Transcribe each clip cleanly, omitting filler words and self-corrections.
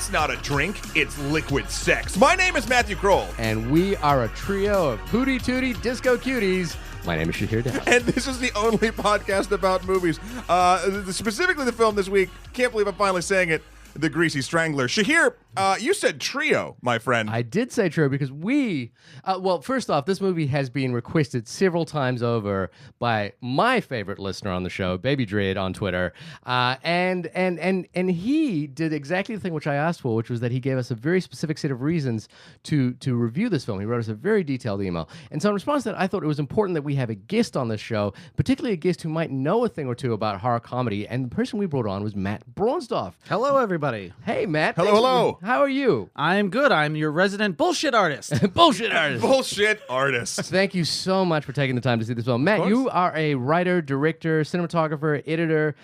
It's not a drink, it's liquid sex. My name is Matthew Kroll. And we are a trio of HOOTIE TOOTIE disco cuties. My name is Shahir Dowd. And this is the only podcast about movies. Specifically the film this week, can't believe I'm finally saying it, The Greasy Strangler. Shahir, you said trio, my friend. I did say trio because well, first off, this movie has been requested several times over by my favorite listener on the show, Baby Dread on Twitter, and he did exactly the thing which I asked for, which was that he gave us a very specific set of reasons to review this film. He wrote us a very detailed email, and so in response to that, I thought it was important that we have a guest on this show, particularly a guest who might know a thing or two about horror comedy, and the person we brought on was Matt Braunsdorf. Hello, everybody. Hey, Matt. Hello. How are you? I'm good. I'm your resident bullshit artist. Bullshit artist. Bullshit artist. Thank you so much for taking the time to see this film. Matt, you are a writer, director, cinematographer, editor,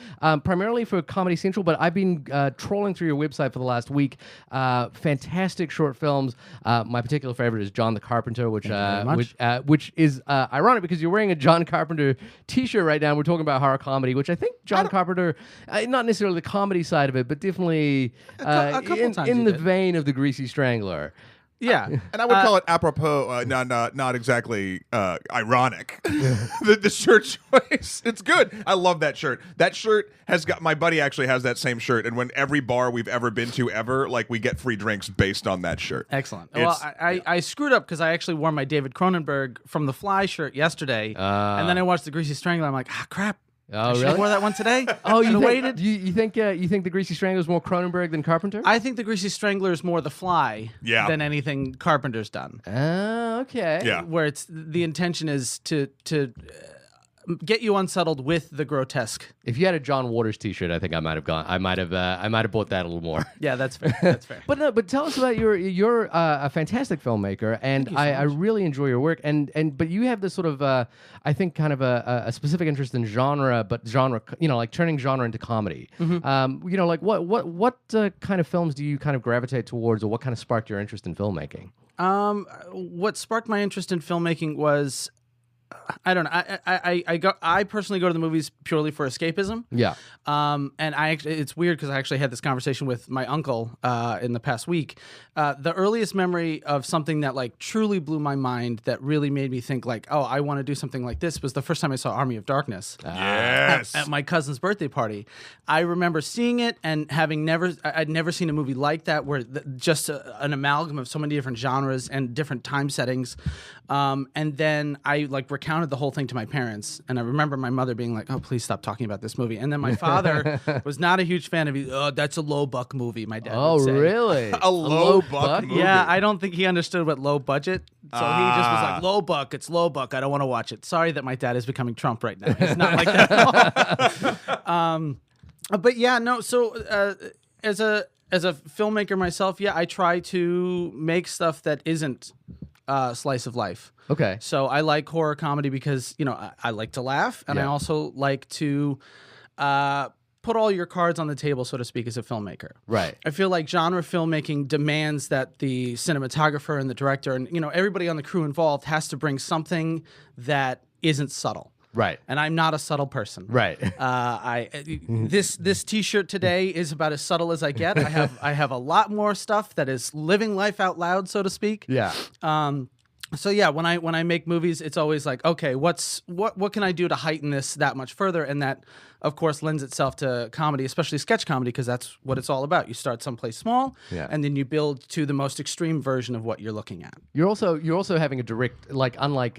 primarily for Comedy Central, but I've been trolling through your website for the last week. Fantastic short films. My particular favorite is John the Carpenter, which is ironic because you're wearing a John Carpenter t-shirt right now. We're talking about horror comedy, which I think John Carpenter, not necessarily the comedy side of it, but definitely a couple times in the vein of The Greasy Strangler. Yeah. And I would call it apropos, not exactly ironic. the shirt choice. It's good. I love that shirt. That shirt has got, my buddy actually has that same shirt. And when every bar we've ever been to ever, like we get free drinks based on that shirt. Excellent. Well, I screwed up because I actually wore my David Cronenberg from The Fly shirt yesterday. And then I watched The Greasy Strangler. I'm like, crap. Oh, I really? wore that one today. You think The Greasy Strangler is more Cronenberg than Carpenter? I think The Greasy Strangler is more The Fly than anything Carpenter's done. Oh, okay. Yeah. Where it's the intention is to get you unsettled with the grotesque. If you had a John Waters t-shirt, I think I might have gone. I might have bought that a little more. Yeah, that's fair. That's fair. But tell us about you're a fantastic filmmaker, and I really enjoy your work. But you have this sort of I think kind of a specific interest in genre, but like turning genre into comedy. Mm-hmm. Like what kind of films do you kind of gravitate towards, or what kind of sparked your interest in filmmaking? What sparked my interest in filmmaking was, I don't know. I personally go to the movies purely for escapism. Yeah. And it's weird because I actually had this conversation with my uncle in the past week. The earliest memory of something that like truly blew my mind, that really made me think like, oh, I want to do something like this, was the first time I saw Army of Darkness. Yes. At my cousin's birthday party. I remember seeing it and I'd never seen a movie like that, where just an amalgam of so many different genres and different time settings. And then I like recounted the whole thing to my parents, and I remember my mother being like, "Oh, please stop talking about this movie." And then my father was not a huge fan of it. "Oh, that's a low buck movie," my dad would say. Really? A low buck movie. Yeah, I don't think he understood what low budget. So he just was like, "Low buck, it's low buck. I don't want to watch it." Sorry that my dad is becoming Trump right now. He's not like that at all. But yeah, no. So as a filmmaker myself, yeah, I try to make stuff that isn't slice of life. Okay. So I like horror comedy because, I like to laugh, and I also like to put all your cards on the table, so to speak, as a filmmaker. Right. I feel like genre filmmaking demands that the cinematographer and the director and, everybody on the crew involved has to bring something that isn't subtle. Right. And I'm not a subtle person. Right. This T-shirt today is about as subtle as I get. I have a lot more stuff that is living life out loud, so to speak. Yeah. So yeah, when I make movies, it's always like, okay, what can I do to heighten this that much further? And that, of course, lends itself to comedy, especially sketch comedy, because that's what it's all about. You start someplace small, and then you build to the most extreme version of what you're looking at. You're also having a direct, like, unlike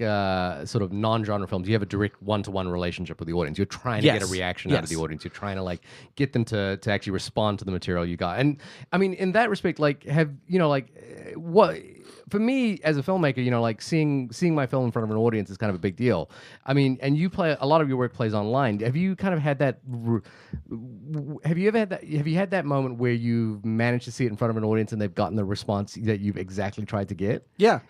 sort of non-genre films, you have a direct one-to-one relationship with the audience. You're trying to get a reaction out of the audience. You're trying to like get them to actually respond to the material you got. And I mean, in that respect, like, what? For me as a filmmaker, like seeing my film in front of an audience is kind of a big deal. I mean, and you play a lot of your work plays online. Have you kind of had that? Have you had that moment where you've managed to see it in front of an audience and they've gotten the response that you've exactly tried to get? Yeah.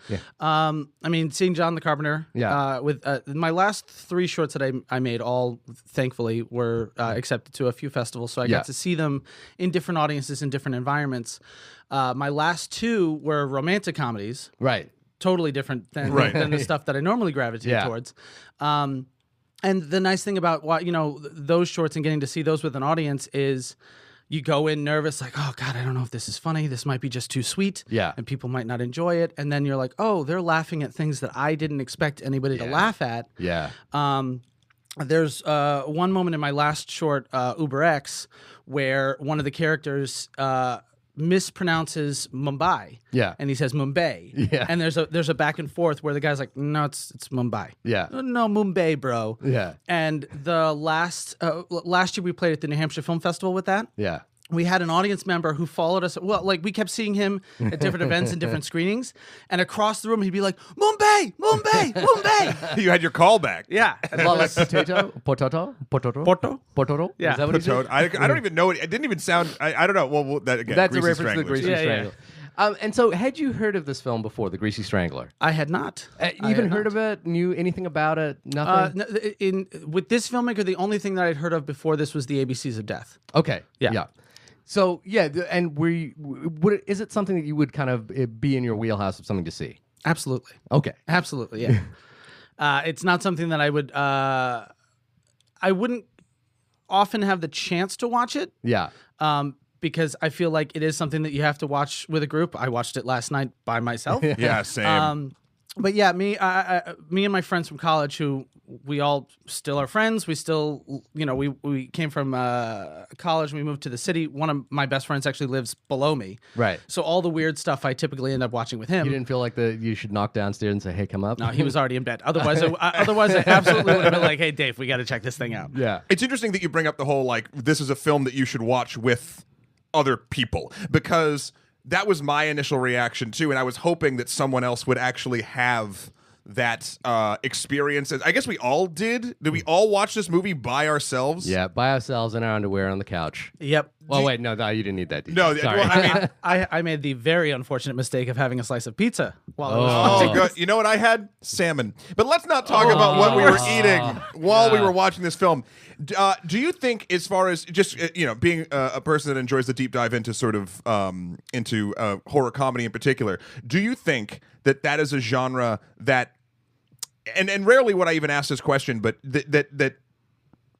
I mean, seeing John the Carpenter. Yeah. With my last 3 shorts that I made, all thankfully were accepted to a few festivals, so I got to see them in different audiences in different environments. My last 2 were romantic comedies. Right. Totally different than the stuff that I normally gravitate towards. And the nice thing about those shorts and getting to see those with an audience is you go in nervous, like, oh God, I don't know if this is funny. This might be just too sweet. Yeah. And people might not enjoy it. And then you're like, oh, they're laughing at things that I didn't expect anybody to laugh at. Yeah. There's one moment in my last short, Uber X, where one of the characters mispronounces Mumbai. Yeah. And he says Mumbai. Yeah. And there's a back and forth where the guy's like, no, it's Mumbai. Yeah. No, Mumbai, bro. Yeah. And the last year we played at the New Hampshire Film Festival with that. Yeah. We had an audience member who followed us. Well, like we kept seeing him at different events and different screenings. And across the room, he'd be like, Mumbai, Mumbai, Mumbai. You had your callback. Yeah. Well, like potato, potoro. Yeah. Is that what he said? I don't even know it. It didn't even sound. I don't know. Well, that again. That's a Greasy reference to the Stranglers. Greasy Yeah, yeah. Strangler. And so, had you heard of this film before, The Greasy Strangler? I had not. Even heard of it? Knew anything about it? Nothing? With this filmmaker, the only thing that I'd heard of before this was the ABCs of Death. Okay. Yeah. So, and is it something that you would kind of be in your wheelhouse of something to see? Absolutely. Okay. Absolutely, yeah. It's not something that I wouldn't often have the chance to watch it. Yeah. Because I feel like it is something that you have to watch with a group. I watched it last night by myself. Yeah, same. But yeah, me and my friends from college, who we all still are friends. We still, we came from college and we moved to the city. One of my best friends actually lives below me. Right. So all the weird stuff I typically end up watching with him. You didn't feel like you should knock downstairs and say, hey, come up? No, he was already in bed. Otherwise, I absolutely would have been like, hey, Dave, we got to check this thing out. Yeah. It's interesting that you bring up the whole, like, this is a film that you should watch with other people, because that was my initial reaction too, and I was hoping that someone else would actually have that experience. I guess we all did. Did we all watch this movie by ourselves? Yeah, by ourselves in our underwear on the couch. Yep. Well, wait, no, you didn't need that No, detail. Sorry. well, I mean, I made the very unfortunate mistake of having a slice of pizza while I was oh, watching. good. You know what I had? Salmon. But let's not talk about what we were eating while we were watching this film. Do you think, as far as just being a person that enjoys the deep dive into sort of into horror comedy in particular, do you think that is a genre that, and rarely would I even ask this question, but that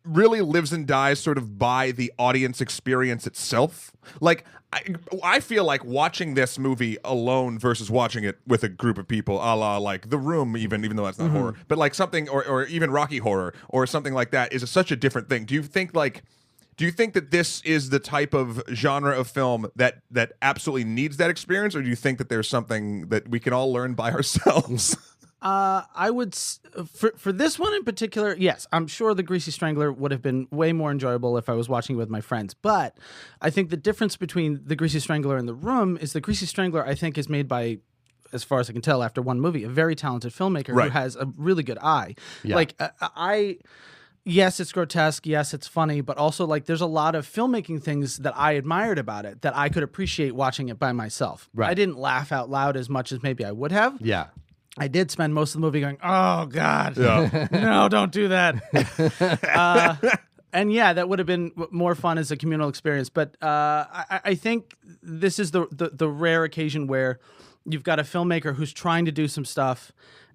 really lives and dies sort of by the audience experience itself? Like, I feel like watching this movie alone versus watching it with a group of people, a la like The Room, even though that's not horror, but like something, or even Rocky Horror or something like that, is such a different thing. Do you think that this is the type of genre of film that absolutely needs that experience, or do you think that there's something that we can all learn by ourselves? I would, for this one in particular, yes, I'm sure The Greasy Strangler would have been way more enjoyable if I was watching it with my friends. But I think the difference between The Greasy Strangler and The Room is The Greasy Strangler, I think, is made by, as far as I can tell after one movie, a very talented filmmaker who has a really good eye. Yeah. Like, yes, it's grotesque. Yes, it's funny. But also, like, there's a lot of filmmaking things that I admired about it that I could appreciate watching it by myself. Right. I didn't laugh out loud as much as maybe I would have. Yeah. I did spend most of the movie going, oh, God, no, don't do that. And yeah, that would have been more fun as a communal experience. But I think this is the rare occasion where you've got a filmmaker who's trying to do some stuff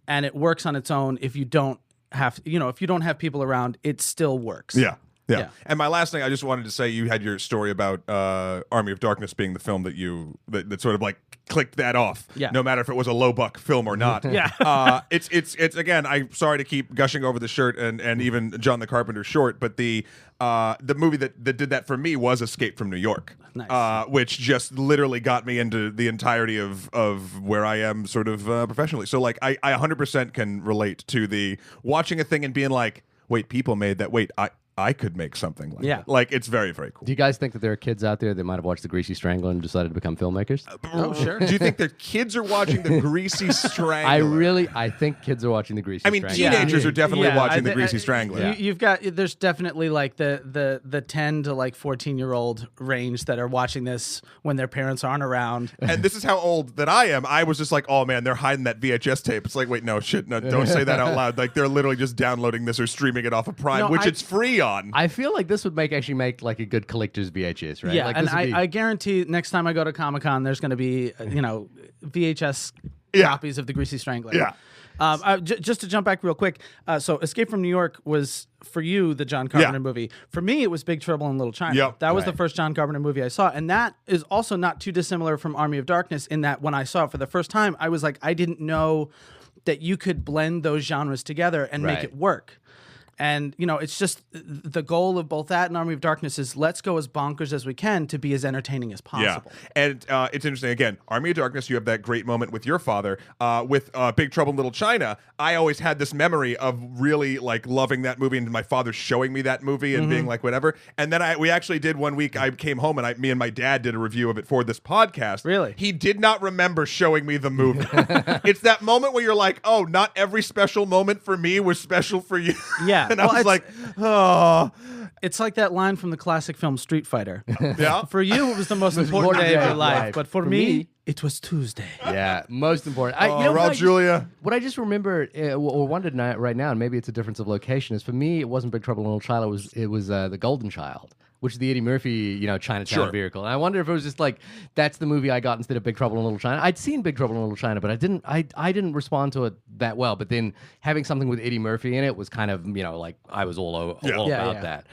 and it works on its own. If you don't have, if you don't have people around, it still works. Yeah. Yeah. And my last thing, I just wanted to say, you had your story about Army of Darkness being the film that sort of like clicked that off. Yeah. No matter if it was a low buck film or not. Yeah. It's again, I'm sorry to keep gushing over the shirt and even John the Carpenter short, but the movie that did that for me was Escape from New York. Nice. Which just literally got me into the entirety of where I am sort of professionally. So like I 100% can relate to the watching a thing and being like, wait, people made that. Wait, I could make something like that. Like, it's very, very cool. Do you guys think that there are kids out there that might have watched The Greasy Strangler and decided to become filmmakers? Oh, sure. Do you think that kids are watching The Greasy Strangler? I think kids are watching The Greasy Strangler. Teenagers are definitely watching The Greasy Strangler. There's definitely like the 10 to like 14-year-old range that are watching this when their parents aren't around. And this is how old that I am. I was just like, oh man, they're hiding that VHS tape. It's like, wait, no, shit, no, don't say that out loud. Like, they're literally just downloading this or streaming it off of Prime, which it's free on. I feel like this would actually make like a good collector's VHS, right? Yeah, like, and I guarantee next time I go to Comic-Con, there's going to be, VHS copies of the Greasy Strangler. Yeah. Just to jump back real quick, so Escape from New York was, for you, the John Carpenter movie. For me, it was Big Trouble in Little China. Yep. That was the first John Carpenter movie I saw. And that is also not too dissimilar from Army of Darkness in that when I saw it for the first time, I was like, I didn't know that you could blend those genres together and make it work. And, you know, it's just the goal of both that and Army of Darkness is let's go as bonkers as we can to be as entertaining as possible. Yeah. And it's interesting. Again, Army of Darkness, you have that great moment with your father. With Big Trouble in Little China, I always had this memory of really like loving that movie and my father showing me that movie and being like, whatever. And then we actually did one week, I came home and me and my dad did a review of it for this podcast. Really? He did not remember showing me the movie. It's that moment where you're like, oh, not every special moment for me was special for you. Yeah. And I was like, oh. It's like that line from the classic film Street Fighter. Yeah. For you, it was the most important day of your life. But for me, it was Tuesday. Yeah, most important. Raul Julia. What I just remember or wondered right now, and maybe it's a difference of location, is for me, it wasn't Big Trouble in Little China. It was The Golden Child, which is the Eddie Murphy, Chinatown vehicle. And I wonder if it was just like that's the movie I got instead of Big Trouble in Little China. I'd seen Big Trouble in Little China, but I didn't respond to it that well. But then having something with Eddie Murphy in it was kind of like I was all about that.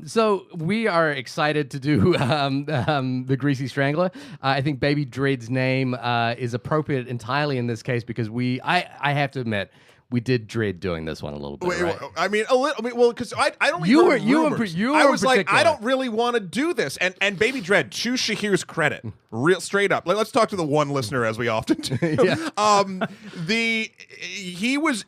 So we are excited to do the Greasy Strangler. I think Baby Dread's name is appropriate entirely in this case because I have to admit. We did dread doing this one a little bit. Right? I mean, a little. I mean, well, because I don't. You I was like, I don't really want to do this. And Baby Dread, to Shahir's credit, real straight up. Let's talk to the one listener as we often do. He was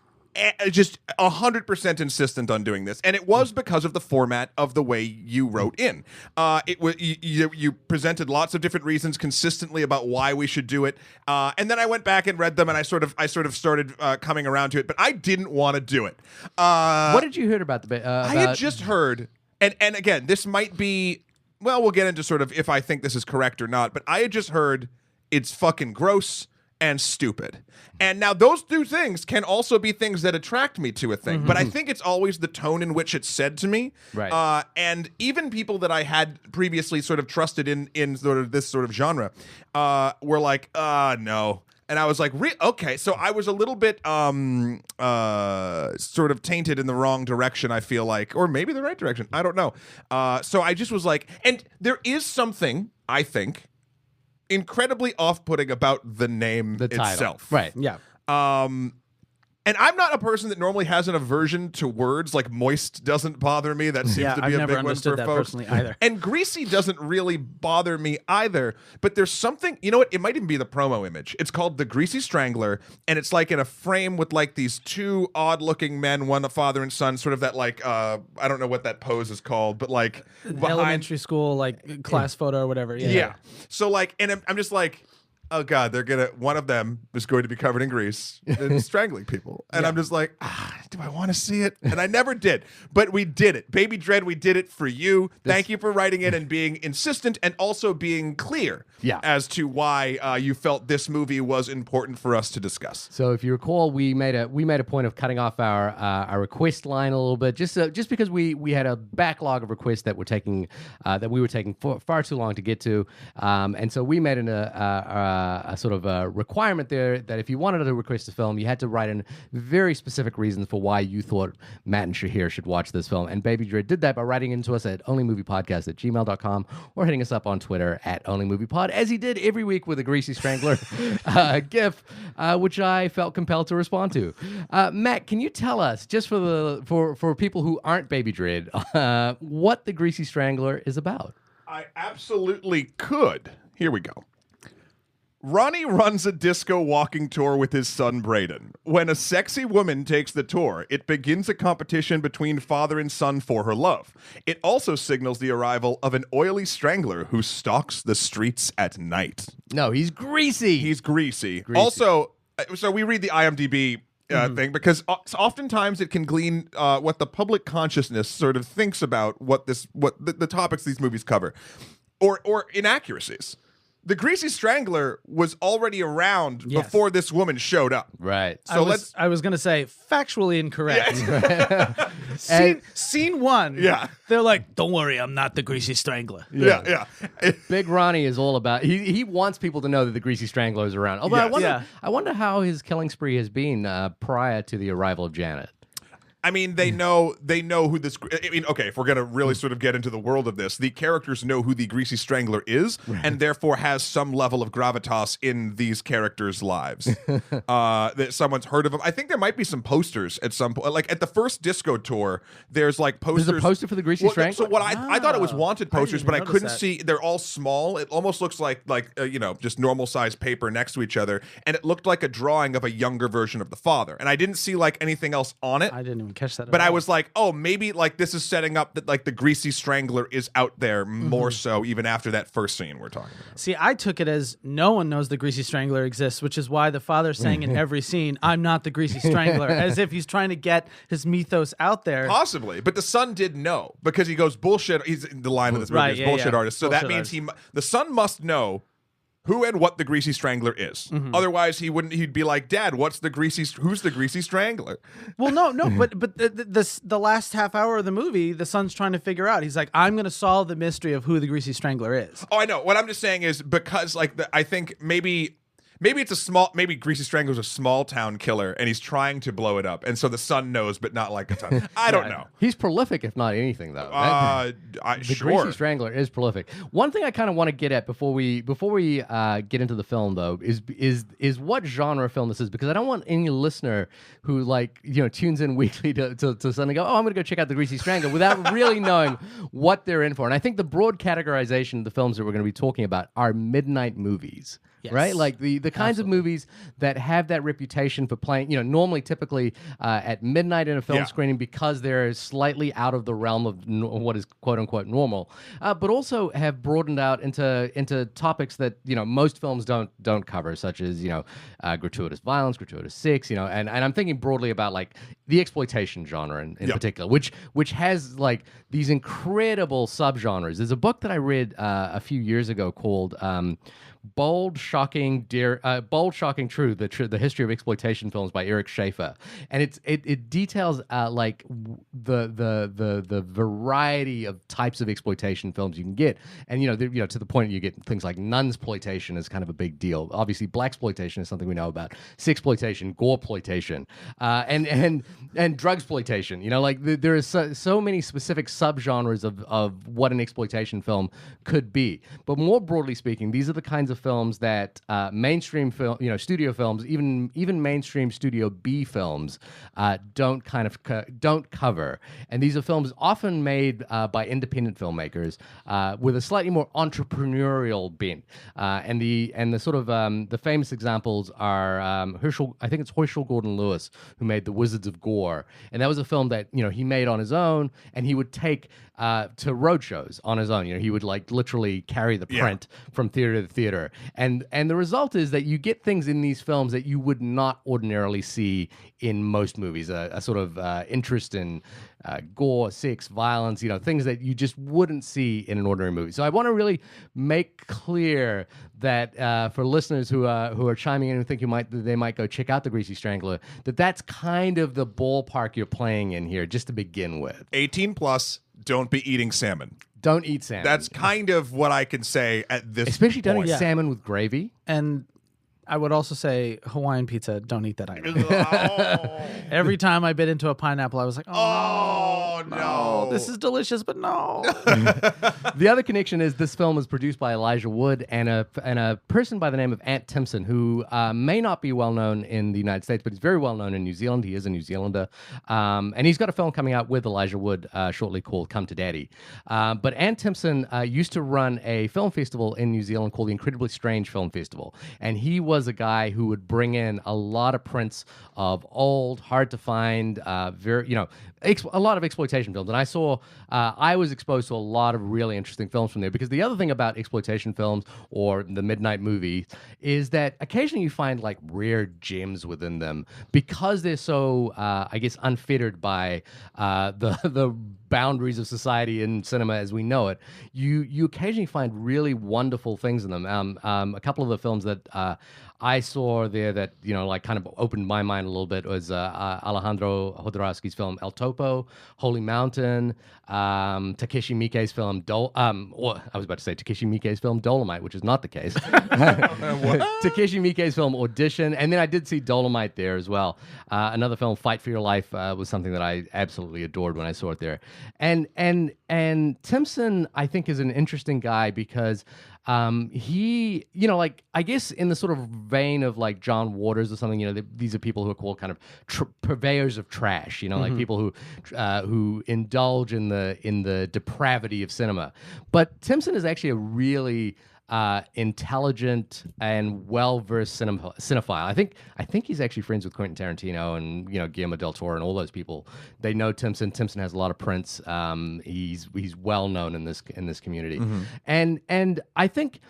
just 100% insistent on doing this, and it was because of the format of the way you wrote in. It was you presented lots of different reasons consistently about why we should do it, and then I went back and read them, and I sort of started coming around to it, but I didn't want to do it. What did you hear about the? I had just heard, and again, this might be. Well, we'll get into sort of if I think this is correct or not, but I had just heard it's fucking gross and stupid. And now those two things can also be things that attract me to a thing, but I think it's always the tone in which it's said to me. Right. And even people that I had previously sort of trusted in sort of this sort of genre were like, no. And I was like, okay. So I was a little bit sort of tainted in the wrong direction, I feel like, or maybe the right direction. I don't know. So I just was like, and there is something, I think, incredibly off-putting about the name itself. Right. Yeah. And I'm not a person that normally has an aversion to words. Like moist doesn't bother me. That seems to be I've a never big one understood for that folks. personally either. And greasy doesn't really bother me either. But there's something, you know what? It might even be the promo image. It's called the Greasy Strangler, and it's like in a frame with like these two odd-looking men, one a father and son, sort of that like I don't know what that pose is called, but like Elementary school like class photo or whatever. Yeah. So like, and I'm just like, oh God, one of them is going to be covered in grease and strangling people. And I'm just like, do I want to see it? And I never did. But we did it. Baby Dread, we did it for you. Thank you for writing it and being insistent and also being clear as to why you felt this movie was important for us to discuss. So if you recall, we made a point of cutting off our request line a little bit, just because we had a backlog of requests that we were taking far too long to get to. And so we made a sort of a requirement there that if you wanted to request a film, you had to write in very specific reasons for why you thought Matt and Shahir should watch this film. And Baby Dread did that by writing into us at onlymoviepodcast@gmail.com or hitting us up on Twitter at onlymoviepod, as he did every week with a Greasy Strangler gif, which I felt compelled to respond to. Matt, can you tell us, just for people who aren't Baby Dread, what the Greasy Strangler is about? I absolutely could. Here we go. Ronnie runs a disco walking tour with his son Braden. When a sexy woman takes the tour, it begins a competition between father and son for her love. It also signals the arrival of an oily strangler who stalks the streets at night. No, he's greasy. He's greasy. Also, so we read the IMDb thing because oftentimes it can glean what the public consciousness sort of thinks about what the topics these movies cover, or inaccuracies. The Greasy Strangler was already around before this woman showed up. Right. So I was going to say factually incorrect. Scene one. Yeah. They're like, don't worry, I'm not the Greasy Strangler. Yeah. Big Ronnie is all about. He wants people to know that the Greasy Strangler is around. Although Yes. I wonder how his killing spree has been prior to the arrival of Janet. I mean, they know who this. I mean, okay, if we're gonna really sort of get into the world of this, the characters know who the Greasy Strangler is, and therefore has some level of gravitas in these characters' lives. That someone's heard of them. I think there might be some posters at some point. Like at the first disco tour, there's like posters. There's a poster for the Greasy Strangler. So what I thought it was wanted posters, but I notice couldn't that. see. They're all small. It almost looks like just normal sized paper next to each other, and it looked like a drawing of a younger version of the father. And I didn't see like anything else on it. I didn't even catch that. But at I all. was like, oh, maybe like this is setting up that like the Greasy Strangler is out there more so even after that first scene we're talking about. See, I took it as no one knows the Greasy Strangler exists, which is why the father's saying in every scene, I'm not the Greasy Strangler, as if he's trying to get his mythos out there. Possibly, but the son did know because he goes bullshit. He's in the line of this movie Right, is yeah, bullshit yeah. artist. So Bullshit that means artist. the son must know who and what the Greasy Strangler is. Otherwise, he'd be like, Dad, who's the Greasy Strangler? Well, no, but the last half hour of the movie, the son's trying to figure out. He's like, I'm going to solve the mystery of who the Greasy Strangler is. Oh, I know. What I'm just saying is because like I think maybe Greasy Strangler's a small town killer and he's trying to blow it up, and so the son knows, but not like a ton. I don't know. He's prolific, if not anything, though. The Sure. Greasy Strangler is prolific. One thing I kind of want to get at before we get into the film, though, is what genre film this is, because I don't want any listener who tunes in weekly to suddenly go, oh, I'm going to go check out the Greasy Strangler without really knowing what they're in for. And I think the broad categorization of the films that we're going to be talking about are midnight movies. Yes. Right? Like the kinds of movies that have that reputation for playing, normally typically at midnight in a film screening because they're slightly out of the realm of what is quote unquote normal, but also have broadened out into topics that, most films don't cover, such as, gratuitous violence, gratuitous sex, and I'm thinking broadly about like the exploitation genre in particular, which has like these incredible subgenres. There's a book that I read a few years ago called Bold, Shocking, True: The History of Exploitation Films by Eric Schaefer, and it details like the variety of types of exploitation films you can get, and to the point you get things like nunsploitation is kind of a big deal. Obviously, blaxploitation is something we know about. Sexploitation, goreploitation, and drugsploitation. There is so many specific subgenres of what an exploitation film could be. But more broadly speaking, these are the kinds of films that mainstream film, studio films, even mainstream Studio B films don't cover. And these are films often made by independent filmmakers with a slightly more entrepreneurial bent. And the sort of the famous examples are Herschel Gordon Lewis, who made The Wizards of Gore, and that was a film that he made on his own, and he would take to road shows on his own. He would like literally carry the print from theater to theater, and the result is that you get things in these films that you would not ordinarily see in most movies. A sort of interest in gore, sex, violence, things that you just wouldn't see in an ordinary movie. So I want to really make clear that for listeners who are chiming in and think they might go check out The Greasy Strangler, that's kind of the ballpark you're playing in here, just to begin with. 18 plus. Don't be eating salmon. Don't eat salmon. That's kind of what I can say at this Especially point. don't eat salmon with gravy. And I would also say Hawaiian pizza, don't eat that either. Every time I bit into a pineapple, I was like, oh no. This is delicious, but no. The other connection is this film was produced by Elijah Wood and a person by the name of Ant Timpson, who may not be well known in the United States, but he's very well known in New Zealand. He is a New Zealander. And he's got a film coming out with Elijah Wood shortly called Come to Daddy. But Ant Timpson used to run a film festival in New Zealand called the Incredibly Strange Film Festival. And he was a guy who would bring in a lot of prints of old, hard to find, a lot of exploitation films. And I was exposed to a lot of really interesting films from there, because the other thing about exploitation films or the midnight movie is that occasionally you find like rare gems within them because they're so, unfettered by the boundaries of society and cinema as we know it. You occasionally find really wonderful things in them. A couple of the films that I saw there that kind of opened my mind a little bit was Alejandro Jodorowsky's film El Topo, Holy Holy Mountain, Takeshi Miike's film I was about to say Takeshi Miike's film Dolomite, which is not the case. Takeshi Miike's film Audition, and then I did see Dolomite there as well. Another film, Fight for Your Life, was something that I absolutely adored when I saw it there. And Timpson, I think, is an interesting guy because he, like, I guess in the sort of vein of like John Waters or something, these are people who are called kind of purveyors of trash, like people who indulge in the depravity of cinema. But Timpson is actually a really intelligent and well-versed cinephile. I think he's actually friends with Quentin Tarantino and Guillermo del Toro and all those people. They know Timpson. Timpson has a lot of prints. He's well known in this community, and I think.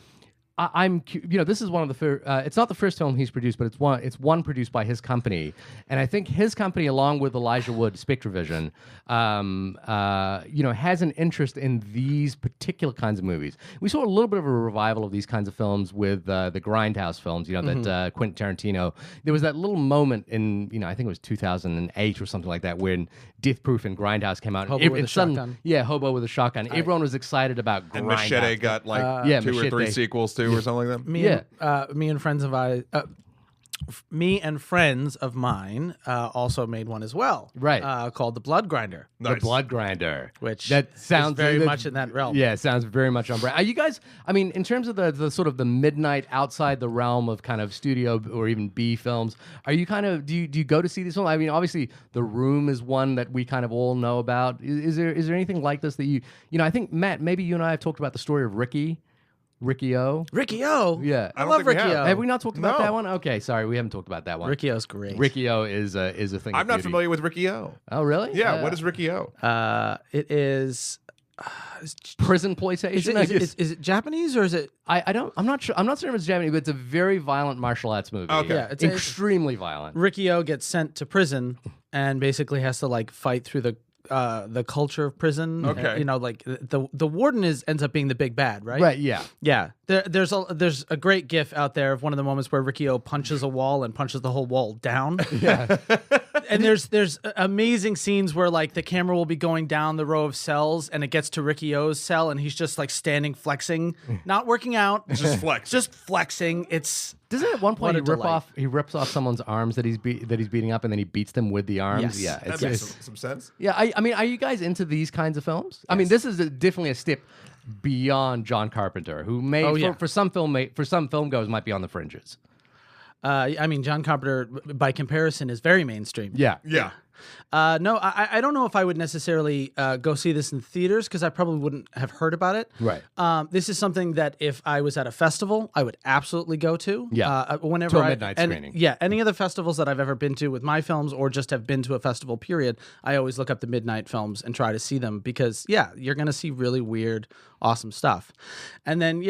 This is one of the first. It's not the first film he's produced, but it's one produced by his company, and I think his company, along with Elijah Wood, Spectravision, has an interest in these particular kinds of movies. We saw a little bit of a revival of these kinds of films with the Grindhouse films. That Quentin Tarantino. There was that little moment in I think it was 2008 or something like that when Death Proof and Grindhouse came out. Hobo with a shotgun. Yeah, Hobo with a shotgun. Everyone was excited about Grindhouse. And Machete got like 2 or 3 sequels too, or something like that. Me and friends of mine also made one as well. Right. Called The Blood Grinder. Nice. The Blood Grinder. Which sounds is very much in that realm. Yeah, it sounds very much on brand. Are you guys, in terms of the sort of the midnight outside the realm of kind of studio or even B films, are you kind of, do you go to see these films? Obviously The Room is one that we kind of all know about. Is there anything like this that I think, Matt, maybe you and I have talked about the story of Ricky O. Ricky O? Yeah. I love Ricky O. Have we not talked about that one? Okay, sorry, we haven't talked about that one. Ricky O's great. Ricky O is a thing. I'm of not beauty. familiar with Ricky O. Oh, really? Yeah, what is Ricky O? It is... prison exploitation. Is it Japanese or is it? I'm not sure. I'm not certain if it's Japanese, but it's a very violent martial arts movie. Okay. Yeah, it's extremely violent. Ricky O gets sent to prison and basically has to like fight through the culture of prison. Okay. Like the warden ends up being the big bad, right? Right. Yeah. Yeah. There's a great GIF out there of one of the moments where Ricky O punches a wall and punches the whole wall down. Yeah. And there's amazing scenes where like the camera will be going down the row of cells and it gets to Ricky O's cell and he's just like standing flexing, not working out, Just flex. just flexing. Doesn't at one point What a he rips off someone's arms that he's beating up and then he beats them with the arms? Yes. Yeah. That makes some sense. Yeah. Are you guys into these kinds of films? Yes. This is definitely a step beyond John Carpenter, who for some filmgoers might be on the fringes. John Carpenter, by comparison, is very mainstream. Yeah. Yeah. No, I don't know if I would necessarily go see this in theaters because I probably wouldn't have heard about it. Right. This is something that if I was at a festival, I would absolutely go to. Yeah. Whenever to a midnight screening. Yeah. Any of the festivals that I've ever been to with my films or just have been to a festival period, I always look up the midnight films and try to see them because, you're going to see really weird, awesome stuff. And then,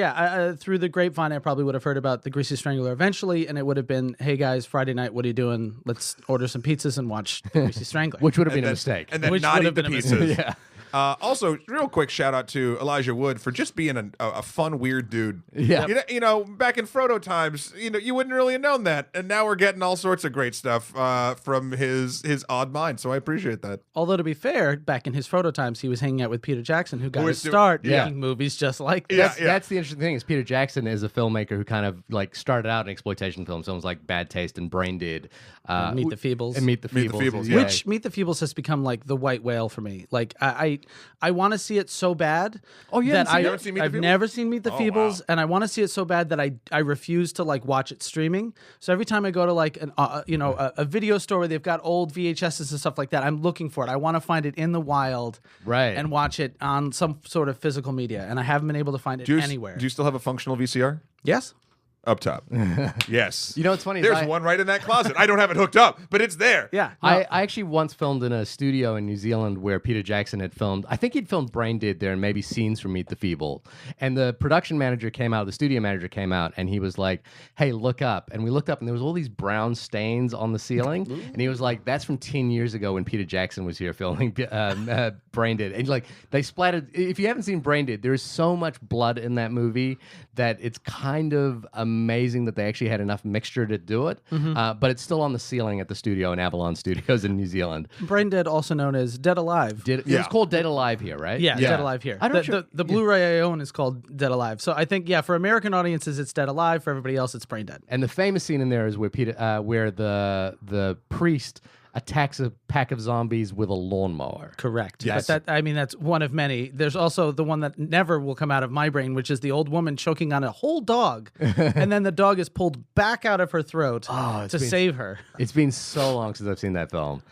through the grapevine, I probably would have heard about the Greasy Strangler eventually, and it would have been, hey guys, Friday night, what are you doing? Let's order some pizzas and watch Greasy Strangler. Which would have been a mistake. And then Which not would eat have the been a pizzas. mistake. Yeah. Also, real quick shout out to Elijah Wood for just being a fun, weird dude. Yeah. Back in Frodo times, you wouldn't really have known that, and now we're getting all sorts of great stuff from his odd mind. So I appreciate that. Although to be fair, back in his Frodo times, he was hanging out with Peter Jackson, who got Who his was start yeah. making movies just like this. That's the interesting thing is Peter Jackson is a filmmaker who kind of like started out in exploitation films like Bad Taste and Brain Dead. Meet the Feebles. And Meet the Meet the Feebles. Feebles, yeah. Which Meet the Feebles has become like the white whale for me. Like I want to see it so bad. Oh, you that haven't seen I've never seen Meet the Feebles, and I want to see it so bad that I refuse to like watch it streaming. So every time I go to like an a video store where they've got old VHSs and stuff like that, I'm looking for it. I want to find it in the wild, Right. and watch it on some sort of physical media, and I haven't been able to find it anywhere. Do you still have a functional VCR? Yes. Up top. Yes. You know what's funny? There's one right in that closet. I don't have it hooked up, but it's there. Yeah. I actually once filmed in a studio in New Zealand where Peter Jackson had filmed. I think he'd filmed Brain Dead there and maybe scenes from Meet the Feeble. And the production manager came out, the studio manager came out, and he was like, "Hey, look up." And we looked up, and there was all these brown stains on the ceiling. And he was like, "That's from 10 years ago when Peter Jackson was here filming Brain Brain Dead. And like they splattered. If you haven't seen Brain Dead, there is so much blood in that movie that it's kind of amazing that they actually had enough mixture to do it. But it's still on the ceiling at the studio in Avalon Studios in New Zealand. Brain Dead, also known as Dead Alive. It was called Dead Alive here, right? Yeah, Dead Alive here. The Blu-ray I own is called Dead Alive. So I think, for American audiences, it's Dead Alive. For everybody else, it's Brain Dead. And the famous scene in there is where where the priest attacks a pack of zombies with a lawnmower. Correct. Yes. But that's one of many. There's also the one that never will come out of my brain, which is the old woman choking on a whole dog, and then the dog is pulled back out of her throat to save her. It's been so long since I've seen that film.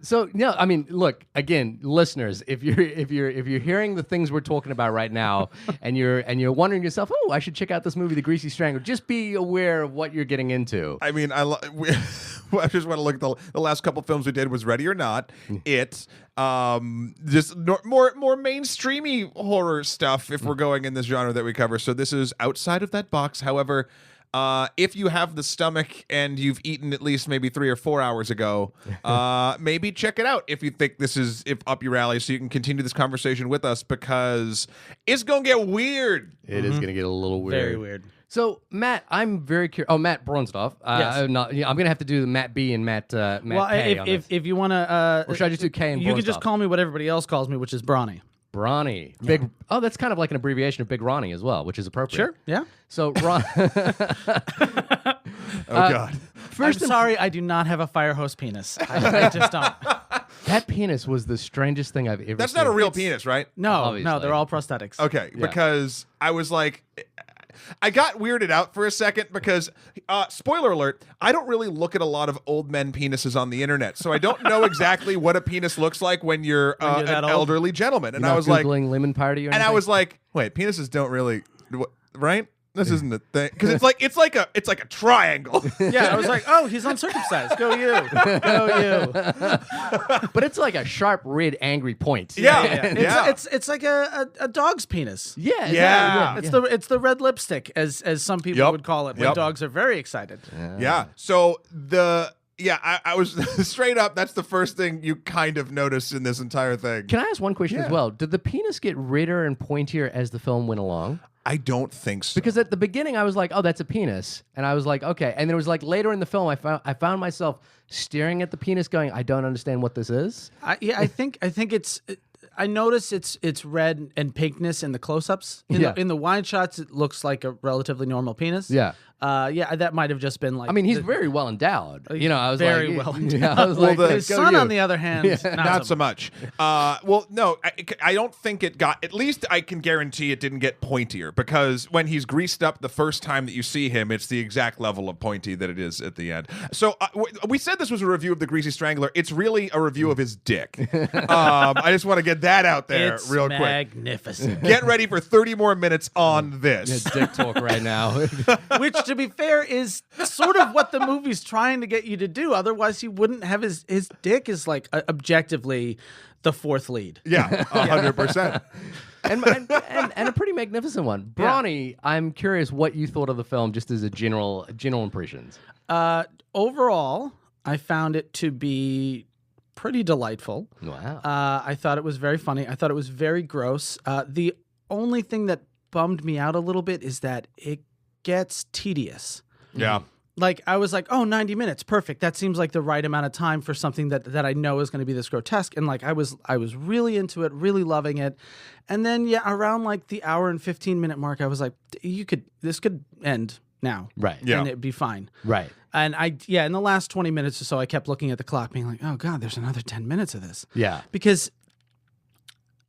So no, I mean, look again, listeners. If you're hearing the things we're talking about right now, and you're wondering to yourself, oh, I should check out this movie, The Greasy Strangler. Just be aware of what you're getting into. I mean, I just want to look at the last couple films we did was Ready or Not, It, just more mainstreamy horror stuff if we're going in this genre that we cover. So this is outside of that box. However, if you have the stomach and you've eaten at least maybe 3 or 4 hours ago, maybe check it out if you think this is up your alley, so you can continue this conversation with us, because it's gonna get weird. It is gonna get a little weird. Very weird. So Matt, I'm very curious. Oh, Matt Braunsdorf. Yes. I'm gonna have to do the Matt B and Matt K. If you want to, or should I just do K and you can Braunsdorf? just call me what everybody else calls me, which is Brawny. Brawny. Big. Oh, that's kind of like an abbreviation of Big Ronnie as well, which is appropriate. Sure. Yeah. So Ron. Oh God. First, I'm sorry, I do not have a fire hose penis. I just don't. That penis was the strangest thing I've ever That's seen. not a real penis, right? No, Obviously. they're all prosthetics. Okay, Yeah. because I was like, I got weirded out for a second because, spoiler alert, I don't really look at a lot of old men penises on the internet, so I don't know exactly what a penis looks like when you're an that old? elderly gentleman. And You're I not was like, Googling lemon party or and I anything? was like, wait, penises don't really, right? This isn't a thing, because it's like a triangle. Yeah, I was like, oh, he's uncircumcised. Go you. Go you. But it's like a sharp, red, angry point. Yeah. It's like a dog's penis. Yeah. Exactly. Yeah. It's the red lipstick, as some people would call it when Yep. dogs are very excited. Yeah. So I was straight up. That's the first thing you kind of notice in this entire thing. Can I ask one question as well? Did the penis get redder and pointier as the film went along? I don't think so. Because at the beginning I was like, "Oh, that's a penis," and I was like, "Okay." And then it was like later in the film, I found myself staring at the penis, going, "I don't understand what this is." I think it's. I notice it's red and pinkness in the close-ups. In the wide shots, it looks like a relatively normal penis. Yeah. That might have just been like. I mean, he's very well endowed. You know, I was very like, well yeah, I was like, his go son, you. on the other hand, Not so much. Well, no, I don't think it got. At least I can guarantee it didn't get pointier, because when he's greased up the first time that you see him, it's the exact level of pointy that it is at the end. So we said this was a review of The Greasy Strangler. It's really a review of his dick. I just want to get that out there real quick. Magnificent. Get ready for 30 more minutes on this. Yeah, dick talk right now. Which, to be fair, is sort of what the movie's trying to get you to do. Otherwise, he wouldn't have his dick is like objectively the fourth lead. Yeah, 100%. and a pretty magnificent one. Brawny, I'm curious what you thought of the film, just as a general impressions. Overall, I found it to be pretty delightful. Wow. I thought it was very funny. I thought it was very gross. The only thing that bummed me out a little bit is that it gets tedious. Yeah. Like, I was like, oh, 90 minutes, perfect. That seems like the right amount of time for something that I know is going to be this grotesque. And like, I was really into it, really loving it. And then, around like the hour and 15-minute mark, I was like, this could end now. Right. Yeah. And it'd be fine. Right. And in the last 20 minutes or so, I kept looking at the clock being like, oh God, there's another 10 minutes of this. Yeah. Because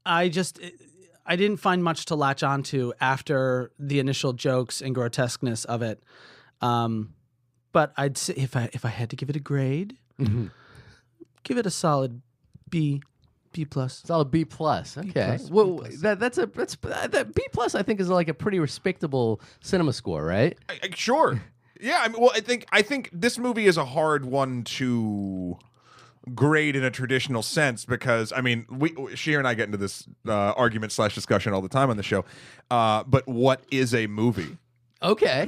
I didn't find much to latch onto after the initial jokes and grotesqueness of it. But I'd say if I had to give it a grade, give it a solid B plus. Solid B plus. Okay. B+. Well, that B plus I think is like a pretty respectable cinema score, right? Sure. Yeah. I mean, well, I think this movie is a hard one to grade in a traditional sense, because I mean, Sheer and I get into this argument / discussion all the time on the show. But what is a movie? Okay.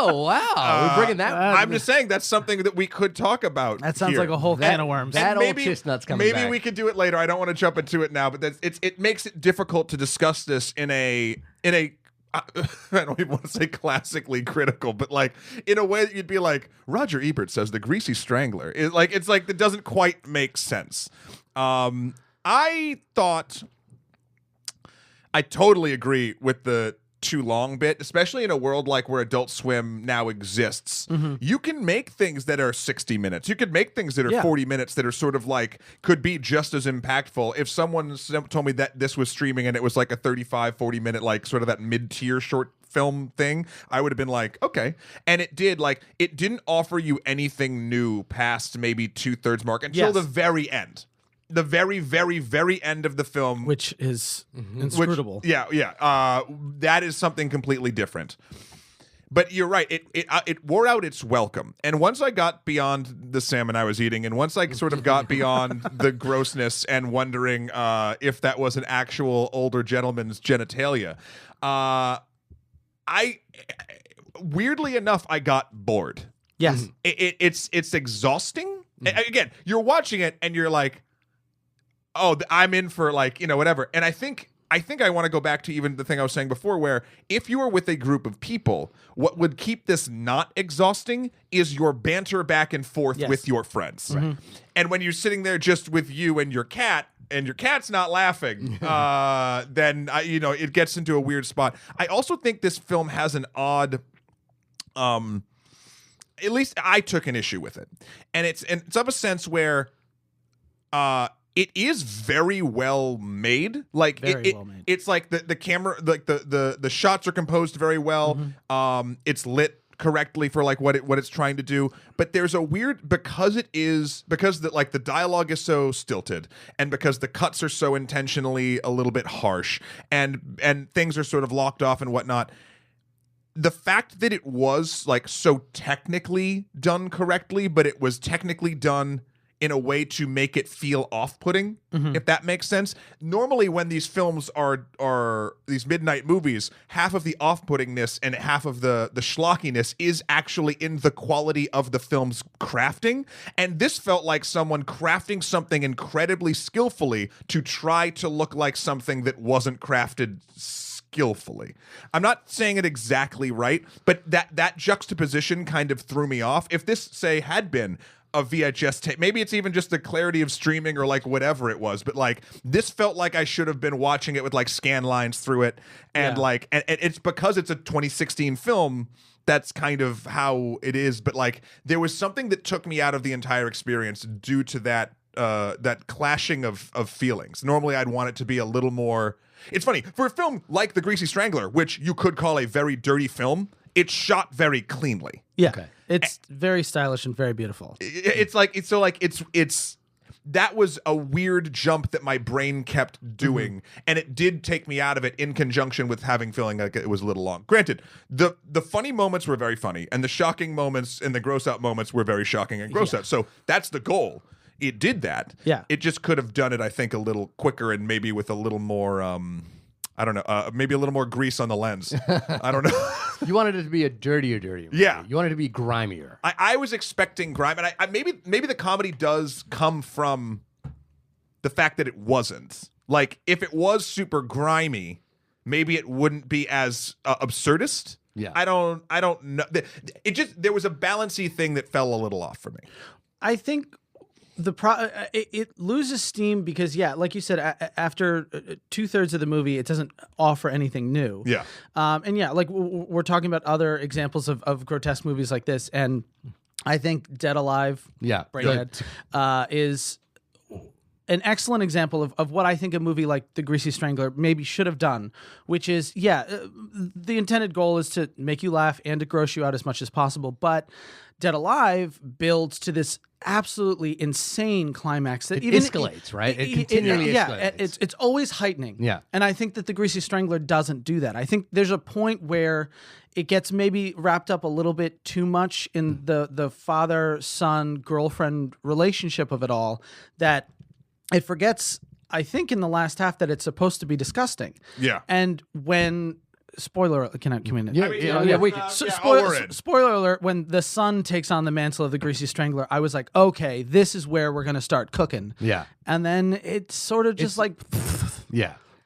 Oh wow, we're bringing that. I'm just saying that's something that we could talk about. That sounds here. like a whole can of worms. That maybe, old chestnut's coming maybe back. we could do it later. I don't want to jump into it now, but it makes it difficult to discuss this in a I don't even want to say classically critical, but like in a way that you'd be like, Roger Ebert says the Greasy Strangler. It's like that doesn't quite make sense. I thought I totally agree with the too long bit, especially in a world like where Adult Swim now exists. You can make things that are 60 minutes. You could make things that are 40 minutes that are sort of like could be just as impactful. If someone told me that this was streaming and it was like a 35, 40 minute, like sort of that mid-tier short film thing, I would have been like, okay. And it did, like, it didn't offer you anything new past maybe 2/3 mark until the very end. The very, very, very end of the film, which is inscrutable. That is something completely different. But you're right; it wore out its welcome. And once I got beyond the salmon I was eating, and once I sort of got beyond the grossness and wondering if that was an actual older gentleman's genitalia, weirdly enough, I got bored. Yes, it's exhausting. Again, you're watching it and you're like, oh, I'm in for like, whatever. And I think I want to go back to even the thing I was saying before, where if you are with a group of people, what would keep this not exhausting is your banter back and forth with your friends. Right. And when you're sitting there just with you and your cat, and your cat's not laughing, then it gets into a weird spot. I also think this film has an odd, at least I took an issue with it, and it's of a sense where, it is very well made. Like well made. It's like the camera, like the shots are composed very well. It's lit correctly for like what it's trying to do. But there's a weird, because the dialogue is so stilted, and because the cuts are so intentionally a little bit harsh, and things are sort of locked off and whatnot. The fact that it was like so technically done correctly, but it was technically done in a way to make it feel off-putting, if that makes sense. Normally when these films are these midnight movies, half of the off-puttingness and half of the schlockiness is actually in the quality of the film's crafting. And this felt like someone crafting something incredibly skillfully to try to look like something that wasn't crafted skillfully. I'm not saying it exactly right, but that juxtaposition kind of threw me off. If this, say, had been a VHS tape, maybe it's even just the clarity of streaming or like whatever it was, but like this felt like I should have been watching it with like scan lines through it, and like and it's because it's a 2016 film, that's kind of how it is. But like there was something that took me out of the entire experience due to that clashing of feelings. Normally I'd want it to be a little more. It's funny, for a film like The Greasy Strangler, which you could call a very dirty film, it's shot very cleanly. Yeah. Okay. It's very stylish and very beautiful. It's that was a weird jump that my brain kept doing, and it did take me out of it in conjunction with feeling like it was a little long. Granted, the funny moments were very funny, and the shocking moments and the gross out moments were very shocking and gross out. So that's the goal. It did that. Yeah. It just could have done it, I think, a little quicker and maybe with a little more I don't know, maybe a little more grease on the lens. I don't know. You wanted it to be a dirtier movie. Yeah. You wanted it to be grimier. I was expecting grime, and I maybe the comedy does come from the fact that it wasn't. Like, if it was super grimy, maybe it wouldn't be as absurdist. Yeah. I don't know. There was a balancy thing that fell a little off for me. I think it loses steam because, like you said, after 2/3 of the movie, it doesn't offer anything new. Yeah. And like we're talking about other examples of grotesque movies like this, and I think Dead Alive, Braindead, is an excellent example of what I think a movie like The Greasy Strangler maybe should have done, which is, the intended goal is to make you laugh and to gross you out as much as possible, but Dead Alive builds to this absolutely insane climax that it escalates, right? It continually escalates. It's always heightening. Yeah. And I think that The Greasy Strangler doesn't do that. I think there's a point where it gets maybe wrapped up a little bit too much in the father-son girlfriend relationship of it all, that it forgets, I think, in the last half that it's supposed to be disgusting. Yeah. And when spoiler. Can we? We can. Spoiler alert: when the son takes on the mantle of the Greasy Strangler, I was like, okay, this is where we're gonna start cooking. Yeah, and then it's sort of just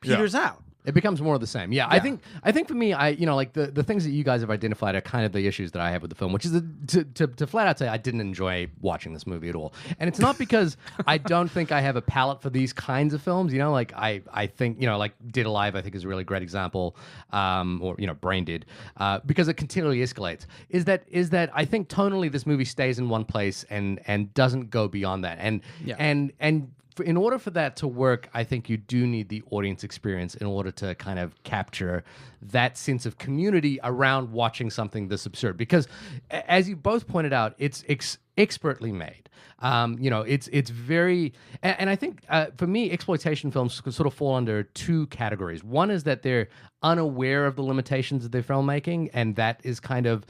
peters out. It becomes more of the same. Yeah, I think for me, like the things that you guys have identified are kind of the issues that I have with the film, which is to flat out say I didn't enjoy watching this movie at all. And it's not because I don't think I have a palate for these kinds of films. Like I think, like Dead Alive, I think is a really great example, or Brain Dead, because it continually escalates. Is that I think tonally this movie stays in one place and doesn't go beyond that. And in order for that to work, I think you do need the audience experience in order to kind of capture that sense of community around watching something this absurd. Because, as you both pointed out, it's expertly made. It's very, and I think for me, exploitation films sort of fall under two categories. One is that they're unaware of the limitations of their filmmaking, and that is kind of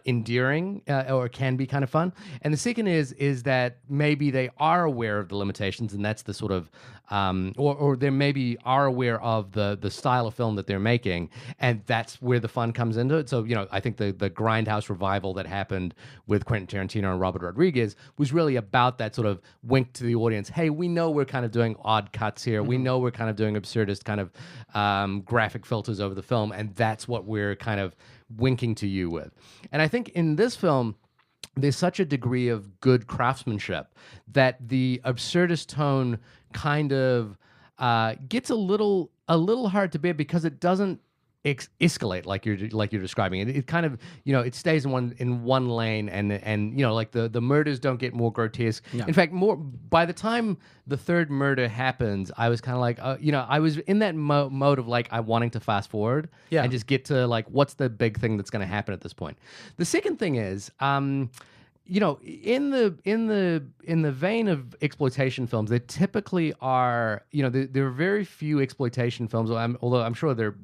endearing or can be kind of fun. And the second is that maybe they are aware of the limitations, and that's the sort of or they maybe are aware of the style of film that they're making, and that's where the fun comes into it. So I think the Grindhouse revival that happened with Quentin Tarantino and Robert Rodriguez was really about that sort of wink to the audience. Hey, we know we're kind of doing odd cuts here. Mm-hmm. We know we're kind of doing absurdist kind of graphic filters over the film, and that's what we're kind of winking to you with. And I think in this film, there's such a degree of good craftsmanship that the absurdist tone kind of gets a little hard to bear because it doesn't escalate like you're describing it. It kind of it stays in one lane, and like the murders don't get more grotesque. Yeah. In fact, by the time the third murder happens, I was kind of like I was in that mode of like I wanting to fast forward and just get to like what's the big thing that's going to happen at this point. The second thing is in the vein of exploitation films, there typically are there are very few exploitation films. Although I'm sure there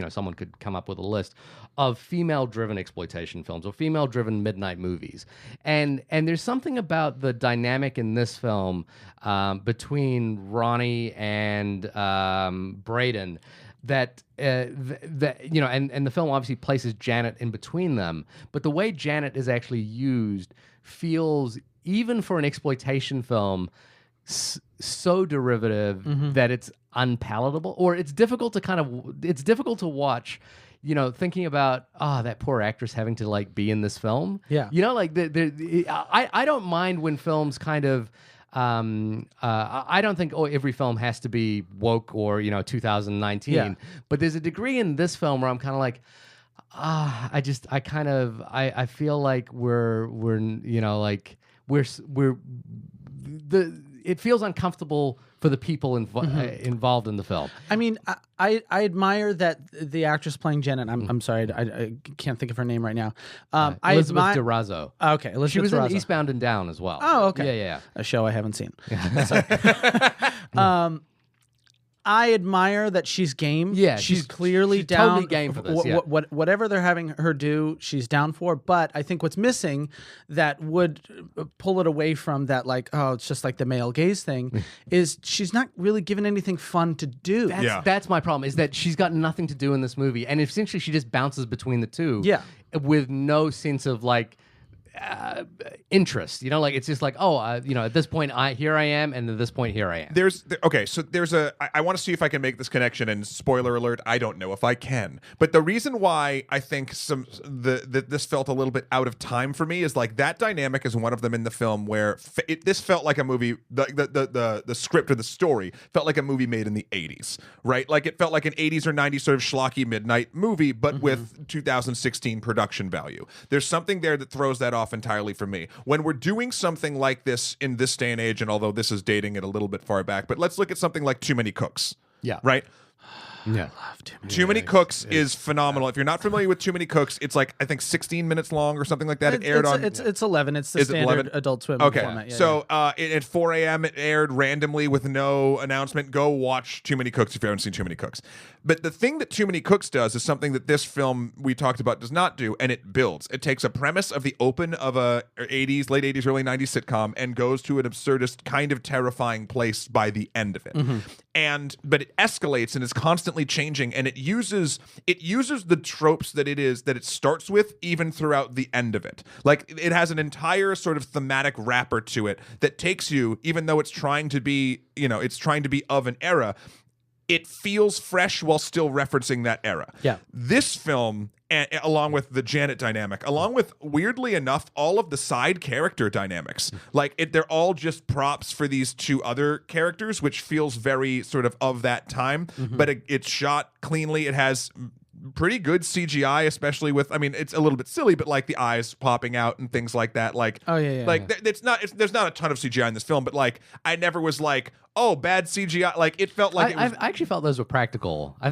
someone could come up with a list of female-driven exploitation films or female-driven midnight movies, and there's something about the dynamic in this film between Ronnie and Braden that and the film obviously places Janet in between them, but the way Janet is actually used feels, even for an exploitation film, so derivative that it's unpalatable, or it's difficult to watch. Thinking about that poor actress having to like be in this film. Yeah, I don't mind when films kind of. I don't think every film has to be woke or 2019. Yeah. But there's a degree in this film where I'm kind of like, I feel like it feels uncomfortable for the people involved in the film. I mean, I admire that the actress playing Janet. I'm sorry, I can't think of her name right now. Elizabeth Durazo. Okay, Elizabeth she was Durazo. in Eastbound and Down as well. Oh, okay. Yeah. A show I haven't seen. I admire that she's game. Yeah, she's clearly down. Totally game for this. Whatever they're having her do, she's down for. But I think what's missing that would pull it away from that, like, it's just like the male gaze thing, is she's not really given anything fun to do. That's my problem, is that she's got nothing to do in this movie, and essentially she just bounces between the two. Yeah, with no sense of like. Interest, like it's just like, at this point here I am, and at this point here I am. I want to see if I can make this connection, and spoiler alert, I don't know if I can. But the reason why I think this felt a little bit out of time for me is like that dynamic is one of them in the film where this felt like a movie. The script or the story felt like a movie made in the 80s, right? Like it felt like an 80s or 90s sort of schlocky midnight movie, but with 2016 production value. There's something there that throws that off entirely for me. When we're doing something like this in this day and age, and although this is dating it a little bit far back, but let's look at something like Too Many Cooks. Yeah. Right? Yeah. I love Too Many Cooks is phenomenal. If you're not familiar with Too Many Cooks, it's like, I think 16 minutes long or something like that. It aired on... It's 11. It's the standard Adult Swim format. Yeah, so at 4 a.m. it aired randomly with no announcement. Go watch Too Many Cooks if you haven't seen Too Many Cooks. But the thing that Too Many Cooks does is something that this film we talked about does not do, and it builds. It takes a premise of the open of a late 80s, early 90s sitcom and goes to an absurdist, kind of terrifying place by the end of it. but it escalates and is constantly changing, and it uses the tropes that it starts with even throughout the end of it. Like it has an entire sort of thematic wrapper to it that takes you, even though it's trying to be of an era, it feels fresh while still referencing that era. Yeah. This film, along with the Janet dynamic, along with, weirdly enough, all of the side character dynamics, like they're all just props for these two other characters, which feels very sort of that time. But it's shot cleanly. It has pretty good CGI, especially with, I mean, it's a little bit silly, but like the eyes popping out and things like that. Like, there's not a ton of CGI in this film, but like I never was like, oh, bad CGI. Like it felt like I actually felt those were practical. I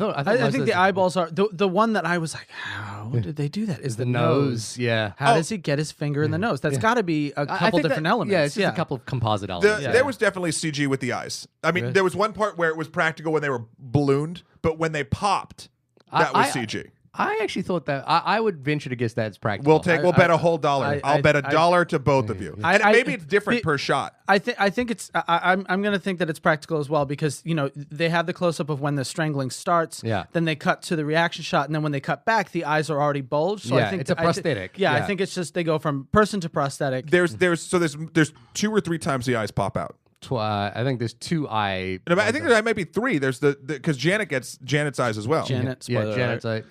think the eyeballs are the one that I was like, how did they do that? Is the nose? Yeah. How does he get his finger in the nose? That's got to be a couple different elements. Yeah, it's just a couple of composite elements. There was definitely CG with the eyes. I mean, there was one part where it was practical when they were ballooned, but when they popped, that was CG. I actually thought that I would venture to guess that's practical. We'll bet a whole dollar. I'll bet $1 to both of you. And maybe it's different per shot. I think it's. I'm going to think that it's practical as well, because they have the close up of when the strangling starts. Yeah. Then they cut to the reaction shot, and then when they cut back, the eyes are already bulged. So I think it's a prosthetic. I think it's just they go from person to prosthetic. There's 2 or 3 times the eyes pop out. I think there's 2 eye. No, I think there might be 3. There's because Janet gets Janet's eyes as well. Janet's eye.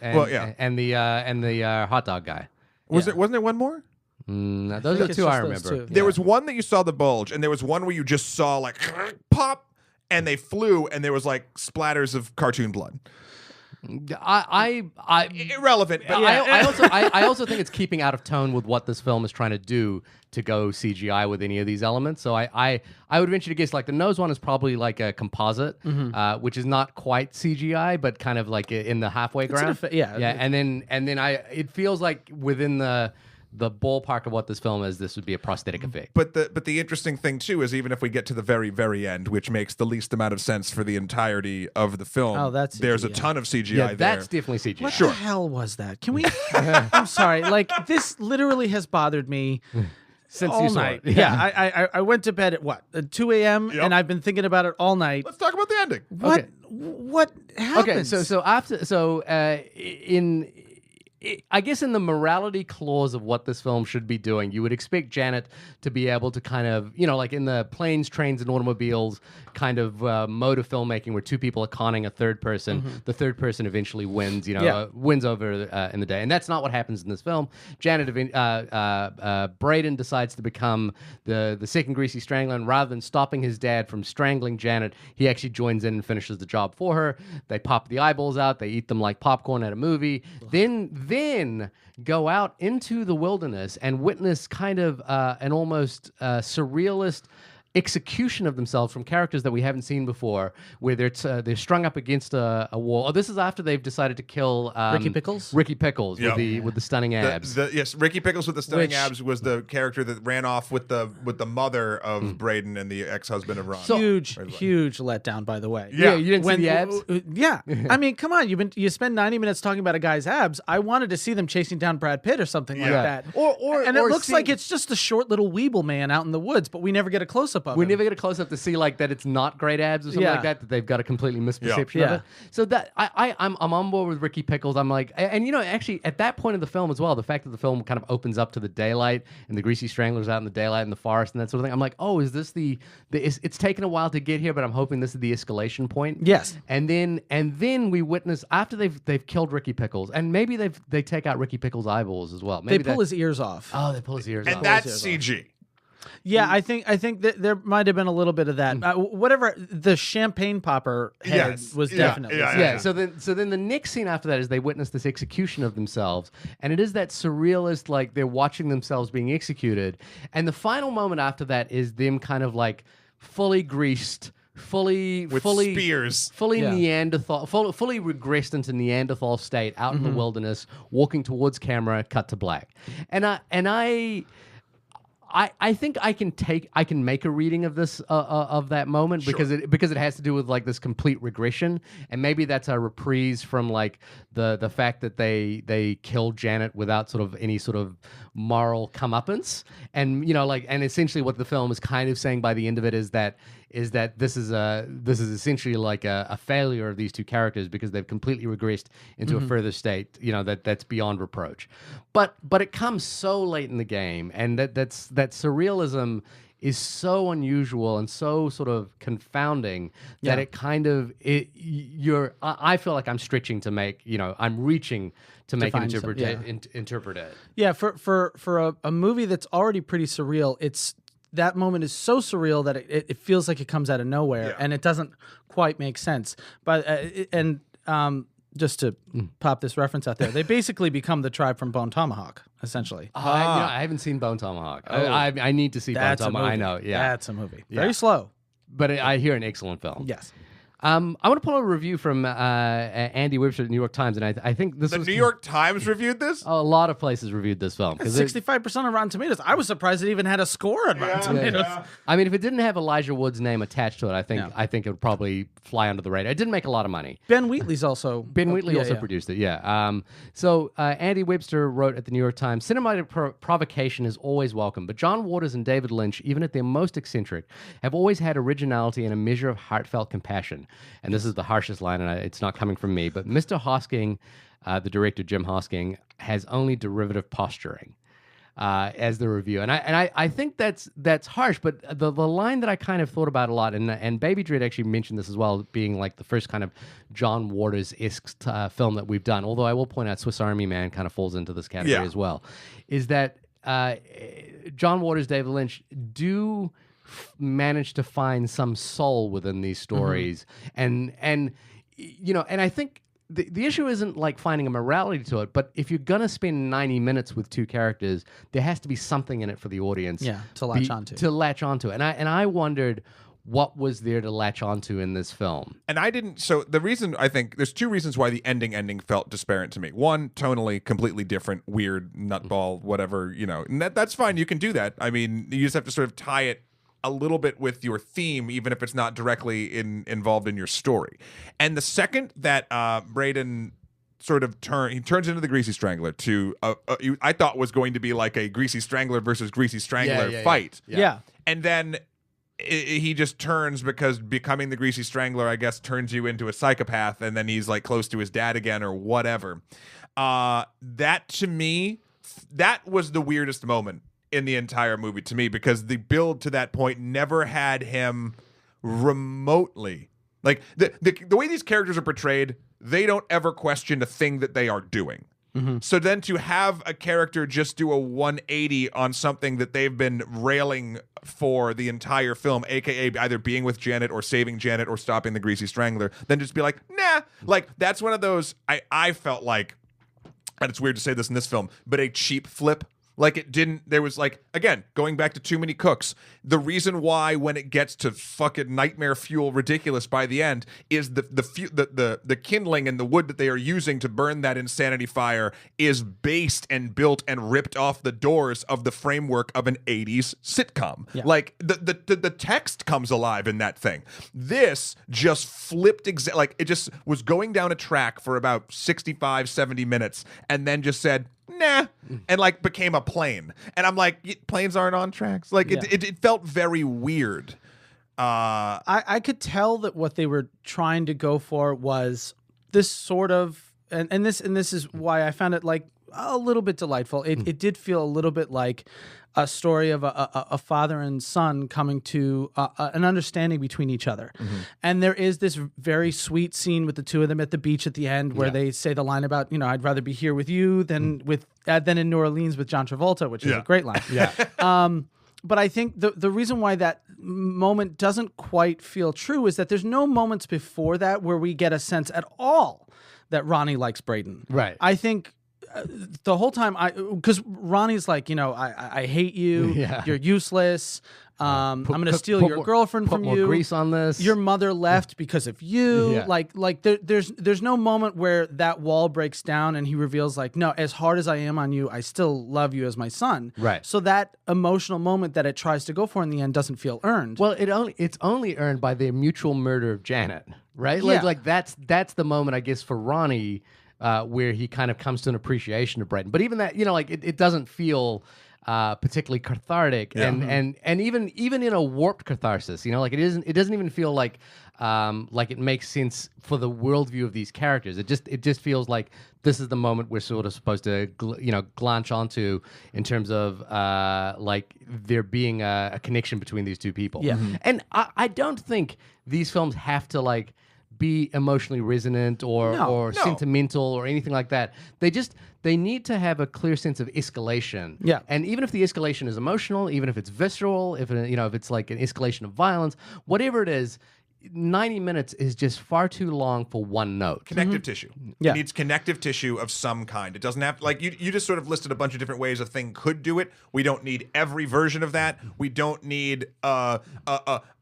And the hot dog guy. Wasn't there one more? Those are 2 I remember. There was one that you saw the bulge, and there was one where you just saw like pop, and they flew, and there was like splatters of cartoon blood. Irrelevant. But I also think it's keeping out of tone with what this film is trying to do to go CGI with any of these elements. So I would venture to guess like the nose one is probably like a composite, which is not quite CGI, but kind of like in the halfway ground. And then it feels like within the ballpark of what this film is, this would be a prosthetic effect. But the interesting thing too is, even if we get to the very, very end, which makes the least amount of sense for the entirety of the film, there's a ton of CGI there. That's definitely CGI. What the hell was that? Can we? I'm sorry. Like this literally has bothered me since all you saw night. it. Yeah, I went to bed at 2 a.m. and I've been thinking about it all night. Let's talk about the ending. What happens? Okay, I guess in the morality clause of what this film should be doing, you would expect Janet to be able to kind of, like in the planes, trains, and automobiles kind of mode of filmmaking where 2 people are conning a third person. The third person eventually wins, wins over in the day. And that's not what happens in this film. Braden decides to become the second Greasy Strangler, and rather than stopping his dad from strangling Janet, he actually joins in and finishes the job for her. They pop the eyeballs out. They eat them like popcorn at a movie. Then go out into the wilderness and witness kind of an almost surrealist execution of themselves from characters that we haven't seen before, where they're strung up against a wall. Oh, this is after they've decided to kill Ricky Pickles. Ricky Pickles with the stunning abs. Yes, Ricky Pickles with the stunning abs was the character that ran off with the mother of Braden and the ex-husband of Ron. Huge letdown, by the way. Yeah, you didn't see the abs. I mean, come on, you spend 90 minutes talking about a guy's abs. I wanted to see them chasing down Brad Pitt or something like that. And it looks like it's just a short little weeble man out in the woods, but we never get a close up. We never get a close up to see like that it's not great abs or something like that they've got a completely misperception of it. So that I'm on board with Ricky Pickles. I'm like, and actually at that point of the film as well, the fact that the film kind of opens up to the daylight and the Greasy Stranglers out in the daylight in the forest and that sort of thing. I'm like, oh, is this it's taken a while to get here, but I'm hoping this is the escalation point. Yes. And then we witness after they've killed Ricky Pickles, and maybe they take out Ricky Pickles' eyeballs as well. Maybe they pull his ears off. Oh, they pull his ears off. And that's CG. Yeah, I think that there might have been a little bit of that. Whatever the champagne popper head was definitely. So then the next scene after that is they witness this execution of themselves, and it is that surrealist, like they're watching themselves being executed, and the final moment after that is them kind of like fully greased. Fully spears, Neanderthal, fully regressed into Neanderthal state out in the wilderness, walking towards camera, cut to black, and I think I can make a reading of this of that moment because it has to do with like this complete regression, and maybe that's a reprise from like the fact that they killed Janet without sort of any sort of moral comeuppance, and and essentially what the film is kind of saying by the end of it is that this is essentially like a failure of these two characters because they've completely regressed into a further state, that's beyond reproach. But it comes so late in the game, and that surrealism is so unusual and so sort of confounding that it kind of I feel like I'm stretching to make, I'm reaching to make it interpret it. Yeah, for a movie that's already pretty surreal, that moment is so surreal that it feels like it comes out of nowhere, and it doesn't quite make sense. But just to pop this reference out there, they basically become the tribe from Bone Tomahawk, essentially. I haven't seen Bone Tomahawk. I need to see Bone Tomahawk. I know, that's a movie. Very slow, but I hear an excellent film. Yes. I want to pull a review from Andy Webster at the New York Times, and I think this was... The New York Times reviewed this? A lot of places reviewed this film. 65% on Rotten Tomatoes. I was surprised it even had a score on Rotten Tomatoes. Yeah. I mean, if it didn't have Elijah Wood's name attached to it, I think it would probably fly under the radar. It didn't make a lot of money. Ben Wheatley's also... produced it, yeah. So Andy Webster wrote at the New York Times, cinematic provocation is always welcome, but John Waters and David Lynch, even at their most eccentric, have always had originality and a measure of heartfelt compassion. And this is the harshest line, and it's not coming from me, but Mr. Hosking, the director Jim Hosking, has only derivative posturing as the review. And I think that's harsh, but the line that I kind of thought about a lot, and Baby Dread actually mentioned this as well, being like the first kind of John Waters-esque film that we've done, although I will point out Swiss Army Man kind of falls into this category as well, is that John Waters, David Lynch do manage to find some soul within these stories, and I think the issue isn't like finding a morality to it, but if you're gonna spend 90 minutes with two characters, there has to be something in it for the audience to latch onto. And I wondered what was there to latch onto in this film. And I didn't. So the reason, I think there's two reasons why the ending felt disparate to me. One, tonally completely different, weird, nutball, whatever, and that's fine. You can do that. I mean, you just have to sort of tie it a little bit with your theme, even if it's not directly involved in your story. And the second that Braden sort of turns into the Greasy Strangler to I thought was going to be like a Greasy Strangler versus Greasy Strangler fight. Yeah. And then he just turns because becoming the Greasy Strangler, I guess, turns you into a psychopath, and then he's like close to his dad again or whatever. That to me, that was the weirdest moment in the entire movie to me, because the build to that point never had him remotely, like the way these characters are portrayed, they don't ever question a thing that they are doing. So then to have a character just do a 180 on something that they've been railing for the entire film, aka either being with Janet or saving Janet or stopping the Greasy Strangler, then just be like, nah, like that's one of those, I felt like, and it's weird to say this in this film, but a cheap flip. Like it didn't, there was like, again, going back to Too Many Cooks, the reason why when it gets to fucking nightmare fuel ridiculous by the end is the kindling and the wood that they are using to burn that insanity fire is based and built and ripped off the doors of the framework of an 80s sitcom. Yeah. Like the text comes alive in that thing. This just flipped, like it just was going down a track for about 65, 70 minutes and then just said, nah, and like became a plane. And I'm like, planes aren't on tracks. Like it felt very weird. I could tell that what they were trying to go for was this sort of, and this is why I found it like a little bit delightful. It did feel a little bit like a story of a father and son coming to an understanding between each other. And there is this very sweet scene with the two of them at the beach at the end where they say the line about, I'd rather be here with you than than in New Orleans with John Travolta, which is a great line. But I think the reason why that moment doesn't quite feel true is that there's no moments before that where we get a sense at all that Ronnie likes Braden. Right. I think the whole time because Ronnie's like, I hate you. Yeah. You're useless. I'm gonna steal put your more- girlfriend put from more you. grease on this. Your mother left because of you. Yeah. There's no moment where that wall breaks down and he reveals like, no, as hard as I am on you, I still love you as my son. Right. So that emotional moment that it tries to go for in the end doesn't feel earned. Well, it's only earned by the mutual murder of Janet, right? Yeah. Like that's the moment, I guess, for Ronnie where he kind of comes to an appreciation of Brendan. But even that, it doesn't feel particularly cathartic, and even in a warped catharsis, like it doesn't even feel like it makes sense for the worldview of these characters. It just feels like this is the moment we're sort of supposed to glance onto in terms of like there being a connection between these two people. Yeah. And I don't think these films have to like be emotionally resonant or No. sentimental or anything like that. They need to have a clear sense of escalation. Yeah. And even if the escalation is emotional, even if it's visceral, if it's like an escalation of violence, whatever it is, 90 minutes is just far too long for one note. Connective tissue. Yeah. It needs connective tissue of some kind. It doesn't have, like, you just sort of listed a bunch of different ways a thing could do it. We don't need every version of that. We don't need a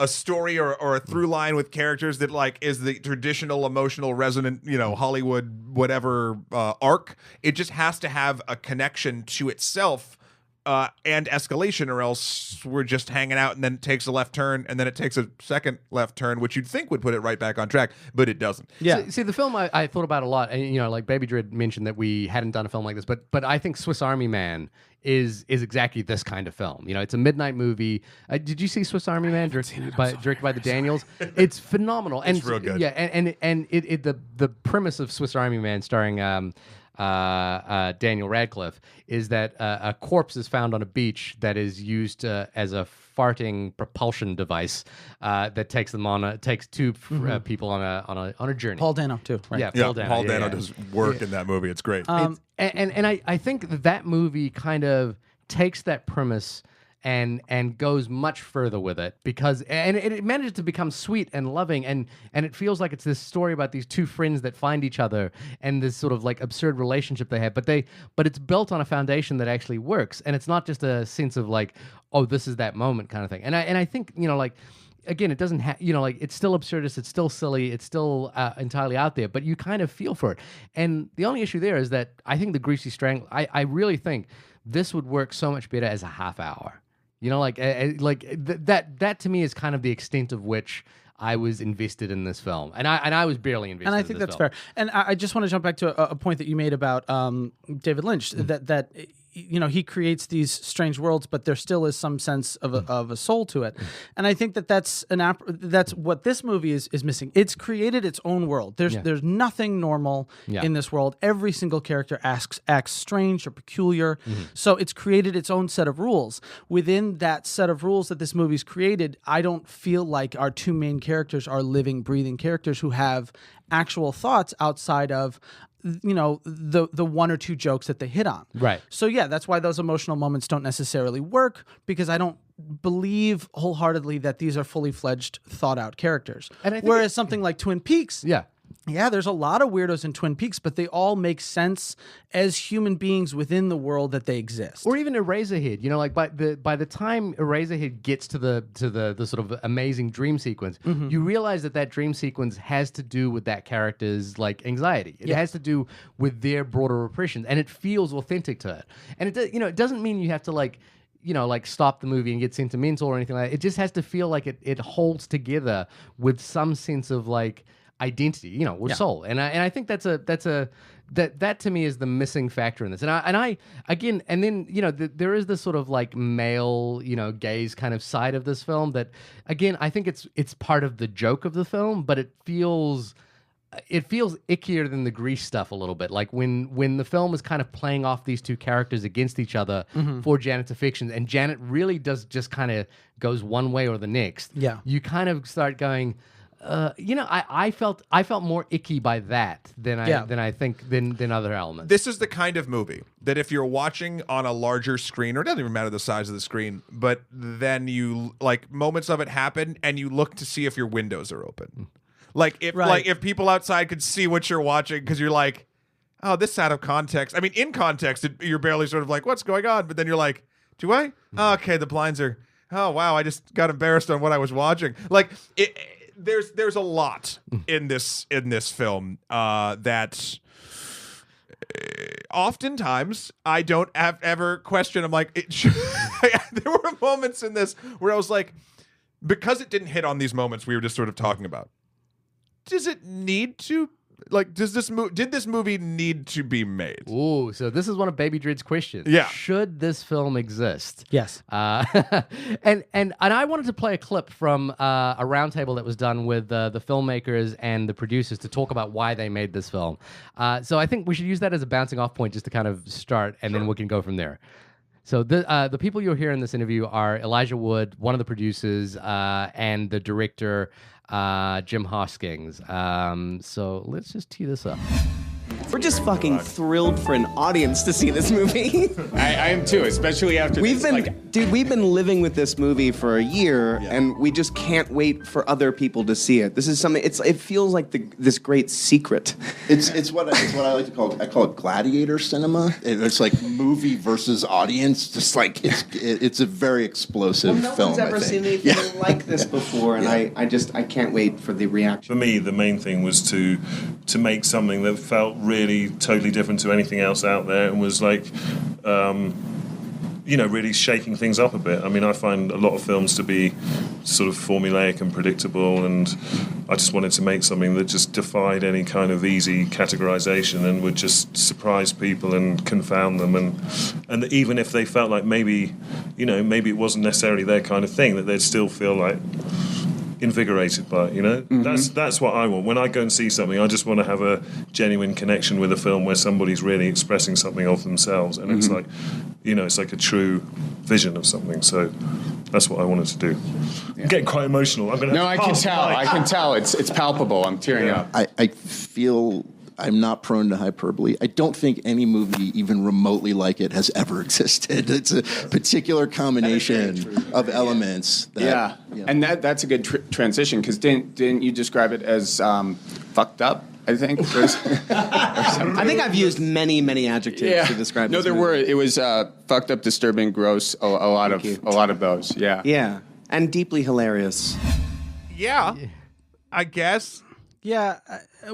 story or a through line with characters that, like, is the traditional emotional resonant, Hollywood whatever arc. It just has to have a connection to itself. And escalation, or else we're just hanging out, and then it takes a left turn, and then it takes a second left turn, which you'd think would put it right back on track, but it doesn't. Yeah. See, the film I thought about a lot, and like Baby Dread mentioned that we hadn't done a film like this, but I think Swiss Army Man is exactly this kind of film. It's a midnight movie. Did you see Swiss Army Man directed by the Daniels? It's phenomenal. It's real good. Yeah, and the premise of Swiss Army Man, starring Daniel Radcliffe, is that a corpse is found on a beach that is used as a farting propulsion device that takes two people on a journey. Paul Dano too, right? Yeah, Yeah, Dano. Paul Dano Yeah. does work in that movie. It's great. And I think that movie kind of takes that premise and goes much further with it, because it manages to become sweet and loving, and it feels like it's this story about these two friends that find each other and this sort of like absurd relationship they have, but it's built on a foundation that actually works, and it's not just a sense of like, oh, this is that moment kind of thing. And I think like, again, it doesn't have, like, it's still absurdist, it's still silly, it's still entirely out there, but you kind of feel for it. And the only issue there is that I think the Greasy Strangler, I really think this would work so much better as a half hour. That to me is kind of the extent of which I was invested in this film, and I was barely invested. And I think that's fair. And I just want to jump back to a point that you made about David Lynch, that he creates these strange worlds, but there still is some sense of a soul to it. And I think that's what this movie is missing. It's created its own world. There's nothing normal in this world. Every single character acts strange or peculiar. So it's created its own set of rules. Within that set of rules that this movie's created, I don't feel like our two main characters are living, breathing characters who have actual thoughts outside of the one or two jokes that they hit on. Right. So yeah, that's why those emotional moments don't necessarily work, because I don't believe wholeheartedly that these are fully fledged, thought out characters. And I think whereas something like Twin Peaks, yeah, there's a lot of weirdos in Twin Peaks, but they all make sense as human beings within the world that they exist. Or even Eraserhead, like by the time Eraserhead gets to the sort of amazing dream sequence, you realize that dream sequence has to do with that character's like anxiety. It has to do with their broader repressions, and it feels authentic to it. And it doesn't mean you have to like stop the movie and get sentimental or anything like that. It just has to feel like it holds together with some sense of like identity, with soul. And I think that to me is the missing factor in this. And I again, and then there is this sort of like male gaze kind of side of this film that, again, I think it's part of the joke of the film, but it feels ickier than the Grease stuff a little bit. Like when the film is kind of playing off these two characters against each other for Janet's affections, and Janet really does just kind of goes one way or the next. Yeah, you kind of start going, I felt more icky by that than I think other elements. This is the kind of movie that if you're watching on a larger screen, or it doesn't even matter the size of the screen, but then you like moments of it happen and you look to see if your windows are open. Like if people outside could see what you're watching, because you're like, oh, this out of context. I mean, in context, you're barely sort of like, what's going on? But then you're like, do I? Oh, okay, the blinds are. Oh wow, I just got embarrassed on what I was watching. Like, there's a lot in this film that. Oftentimes, I don't ever question. I'm like, there were moments in this where I was like, because it didn't hit on these moments we were just sort of talking about. Does it need to? Like, did this movie need to be made? Ooh, so this is one of Baby Dread's questions. Yeah. Should this film exist? Yes. And I wanted to play a clip from a roundtable that was done with the filmmakers and the producers to talk about why they made this film. So I think we should use that as a bouncing off point just to kind of start, and then we can go from there. So the people you'll hear in this interview are Elijah Wood, one of the producers, and the director, Jim Hoskins. So let's just tee this up. We're just fucking thrilled for an audience to see this movie. I am too, especially after we've been living with this movie for a year, and we just can't wait for other people to see it. This is something. It feels like this great secret. It's what I like to call. I call it gladiator cinema. It's like movie versus audience. Just like it's a very explosive no film. one's ever seen anything like this before, and I can't wait for the reaction. For me, the main thing was to make something that felt really totally different to anything else out there, and was like, really shaking things up a bit. I mean, I find a lot of films to be sort of formulaic and predictable, and I just wanted to make something that just defied any kind of easy categorization and would just surprise people and confound them, and even if they felt like maybe it wasn't necessarily their kind of thing, that they'd still feel like invigorated by it, Mm-hmm. That's what I want. When I go and see something, I just want to have a genuine connection with a film where somebody's really expressing something of themselves, and it's like, it's like a true vision of something. So that's what I wanted to do. I'm getting quite emotional. I can tell. I can tell. It's palpable. I'm tearing up. I feel I'm not prone to hyperbole. I don't think any movie even remotely like it has ever existed. It's a particular combination of elements. And that's a good transition, because didn't you describe it as fucked up? I think. I think I've used many adjectives to describe. No, this movie. were. It was fucked up, disturbing, gross. A lot of those. Yeah. Yeah, and deeply hilarious. Yeah, I guess. Yeah,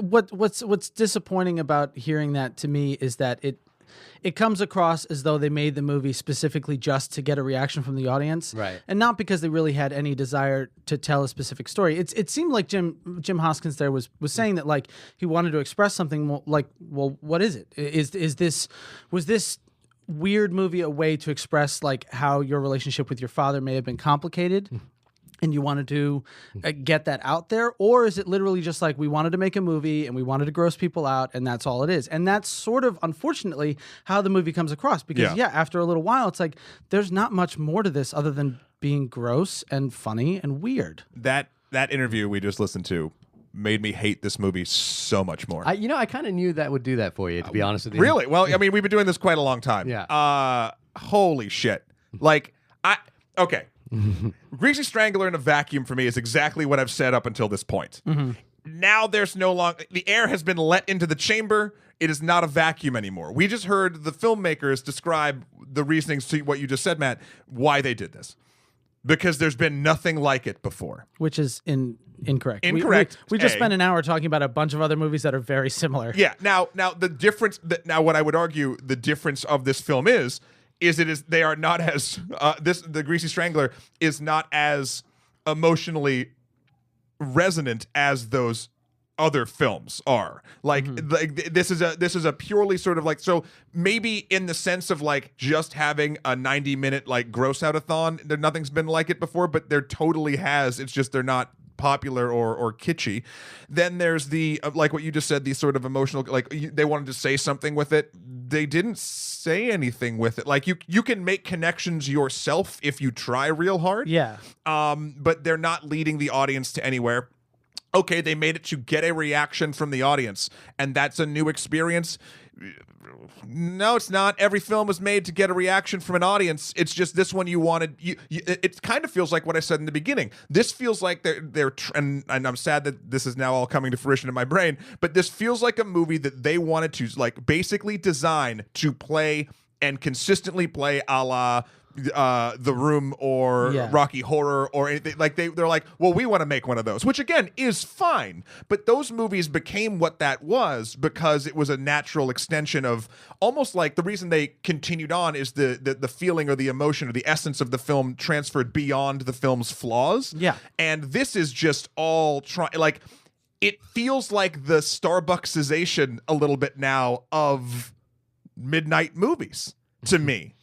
what's disappointing about hearing that to me is that it comes across as though they made the movie specifically just to get a reaction from the audience, right? And not because they really had any desire to tell a specific story. It seemed like Jim Hoskins there was saying that, like, he wanted to express something. Like, well, what is it? Was this weird movie a way to express, like, how your relationship with your father may have been complicated? And you wanted to get that out there? Or is it literally just like, we wanted to make a movie and we wanted to gross people out, and that's all it is? And that's sort of, unfortunately, how the movie comes across. Because, after a little while, it's like, there's not much more to this other than being gross and funny and weird. That interview we just listened to made me hate this movie so much more. I kind of knew that would do that for you, to be honest with you. Really? Well, I mean, we've been doing this quite a long time. Yeah. Holy shit. Like, okay. Greasy Strangler in a vacuum for me is exactly what I've said up until this point. Mm-hmm. Now there's no longer, the air has been let into the chamber. It is not a vacuum anymore. We just heard the filmmakers describe the reasonings to what you just said, Matt, why they did this. Because there's been nothing like it before. Which is incorrect. Incorrect. We just spent an hour talking about a bunch of other movies that are very similar. Yeah. Now the difference. Now what I would argue the difference of this film is they are not as the Greasy Strangler is not as emotionally resonant as those other films are. Like this is a purely sort of like, so maybe in the sense of like just having a 90-minute like gross out-a-thon, nothing's been like it before, but there totally has. It's just they're not popular or kitschy. Then there's the like what you just said, the sort of emotional, like they wanted to say something with it. They didn't say anything with it. Like you can make connections yourself if you try real hard. Yeah. But they're not leading the audience to anywhere. Okay, they made it to get a reaction from the audience, and that's a new experience. no, it's not. Every film was made to get a reaction from an audience. It's just this one you wanted. It kind of feels like what I said in the beginning. This feels like and I'm sad that this is now all coming to fruition in my brain, but this feels like a movie that they wanted to like basically design to play and consistently play a la The Room or Rocky Horror or anything. Like they're like, well, we want to make one of those, which again is fine. But those movies became what that was because it was a natural extension of almost like the reason they continued on is the feeling or the emotion or the essence of the film transferred beyond the film's flaws. Yeah. And this is just all like it feels like the Starbucksization a little bit now of midnight movies to me.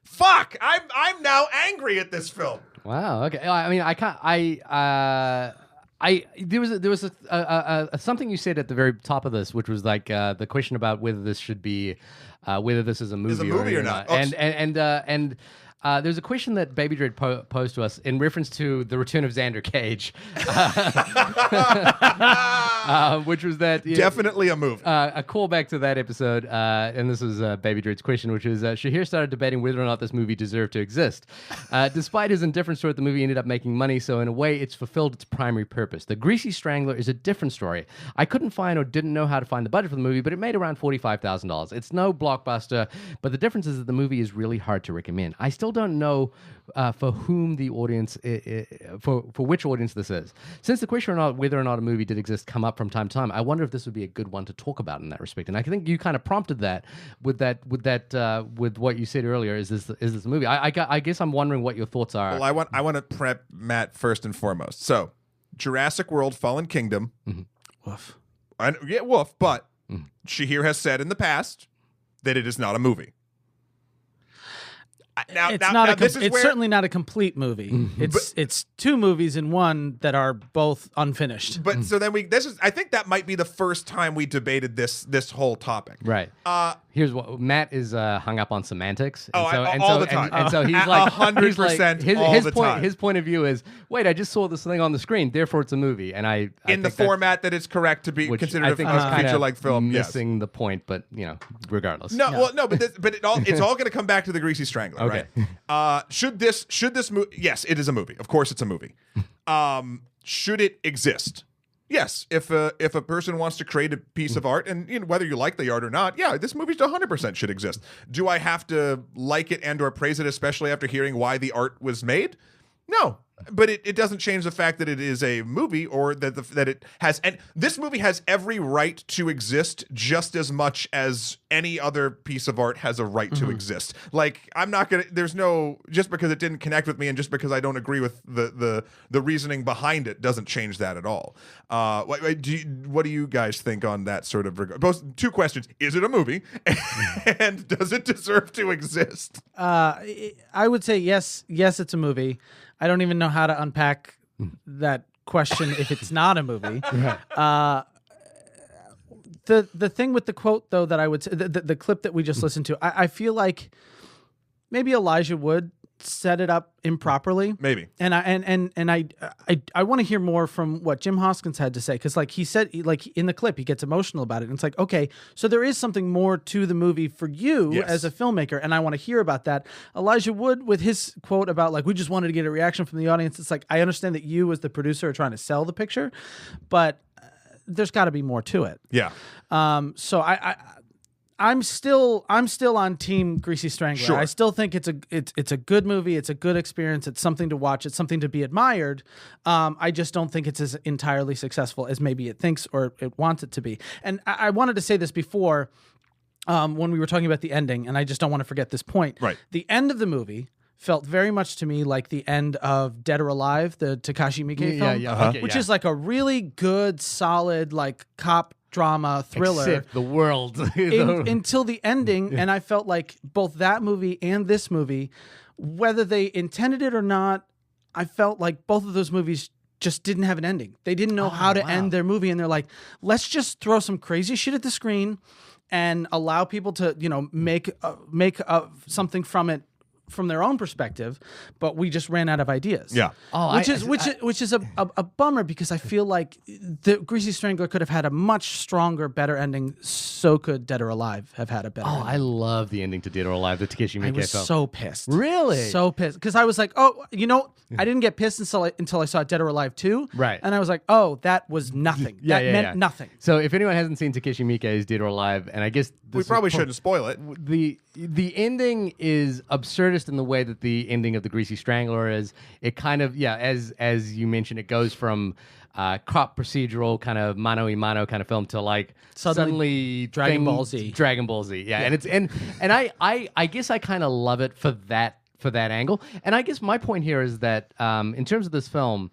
Fuck! I'm now angry at this film. Wow. Okay. I mean, I can't. There was a something you said at the very top of this, which was like the question about whether this should be whether this is a movie, or not. And there's a question that Baby Dread posed to us in reference to the return of Xander Cage, which was that definitely a movie. A callback to that episode, and this is Baby Dread's question, which is Shahir started debating whether or not this movie deserved to exist. Despite his indifference toward it, the movie ended up making money, so in a way, it's fulfilled its primary purpose. The Greasy Strangler is a different story. I couldn't find or didn't know how to find the budget for the movie, but it made around $45,000. It's no blockbuster, but the difference is that the movie is really hard to recommend. I still don't know for whom the audience, for which audience this is. Since the question of whether or not a movie did exist come up from time to time, I wonder if this would be a good one to talk about in that respect. And I think you kind of prompted that with what you said earlier. Is this a movie? I guess I'm wondering what your thoughts are. Well, I want to prep Matt first and foremost. So, Jurassic World: Fallen Kingdom. Mm-hmm. Woof. Woof. But Shahir has said in the past that it is not a movie. It's certainly not a complete movie. It's two movies in one that are both unfinished. But so then I think that might be the first time we debated this whole topic. Right. Here's what Matt is hung up on semantics. All the time. And so he's like 100% all the time. His point of view is, wait, I just saw this thing on the screen, therefore it's a movie. And I in the format that it's correct to be considered a feature-length film. Missing the point, but regardless. But it's all going to come back to the Greasy Strangler. Okay. Right? Should this movie? Yes, it is a movie. Of course, it's a movie. Should it exist? Yes. If a person wants to create a piece of art, and whether you like the art or not, yeah, this movie 100% should exist. Do I have to like it and/or praise it, especially after hearing why the art was made? No. But it doesn't change the fact that it is a movie, or that it has, and this movie has every right to exist just as much as any other piece of art has a right to exist. Like, I'm not gonna. There's no, just because it didn't connect with me and just because I don't agree with the reasoning behind it doesn't change that at all. What do you guys think on that sort of regard? Both two questions: is it a movie, and does it deserve to exist? I would say yes. Yes, it's a movie. I don't even know how to unpack that question if it's not a movie. The thing with the quote, though, that I would say, the clip that we just listened to, I feel like maybe Elijah Wood set it up improperly. Maybe. And I want to hear more from what Jim Hoskins had to say, because like he said, like in the clip, he gets emotional about it. And it's like, okay, so there is something more to the movie for you as a filmmaker, and I want to hear about that. Elijah Wood, with his quote about like, we just wanted to get a reaction from the audience. It's like, I understand that you as the producer are trying to sell the picture, but there's got to be more to it. Yeah. So I'm still on Team Greasy Strangler. Sure. I still think it's a good movie. It's a good experience. It's something to watch. It's something to be admired. I just don't think it's as entirely successful as maybe it thinks or it wants it to be. And I wanted to say this before when we were talking about the ending, and I just don't want to forget this point. Right. The end of the movie felt very much to me like the end of Dead or Alive, the Takashi Miike film, which is like a really good, solid, like cop drama thriller. Except the world. Until the ending, and I felt like both that movie and this movie, whether they intended it or not, I felt like both of those movies just didn't have an ending. They didn't know how to end their movie, and they're like, let's just throw some crazy shit at the screen and allow people to, make something from it from their own perspective, but we just ran out of ideas. Yeah. Which is a bummer, because I feel like the Greasy Strangler could have had a much stronger, better ending. So could Dead or Alive have had a better ending. I love the ending to Dead or Alive, the Takeshi Miike I was film. so pissed. Really? So pissed. Because I was like, oh, I didn't get pissed until I saw Dead or Alive 2. Right. And I was like, oh, that was nothing. That meant nothing. So if anyone hasn't seen Takeshi Miike's Dead or Alive, and I guess We probably shouldn't spoil it. the ending is absurdist in the way that the ending of the Greasy Strangler is. It kind of, as you mentioned, it goes from cop procedural kind of mano a mano kind of film to like suddenly Dragon Ball Z. Dragon Ball Z, yeah. And it's and I guess I kind of love it for that angle. And I guess my point here is that in terms of this film,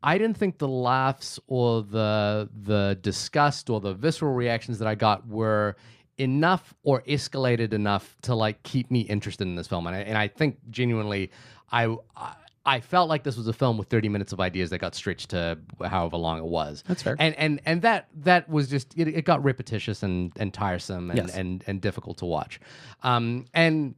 I didn't think the laughs or the disgust or the visceral reactions that I got were enough or escalated enough to like keep me interested in this film. And I think genuinely I felt like this was a film with 30 minutes of ideas that got stretched to however long it was. That's fair. And that was just it got repetitious and tiresome and difficult to watch. And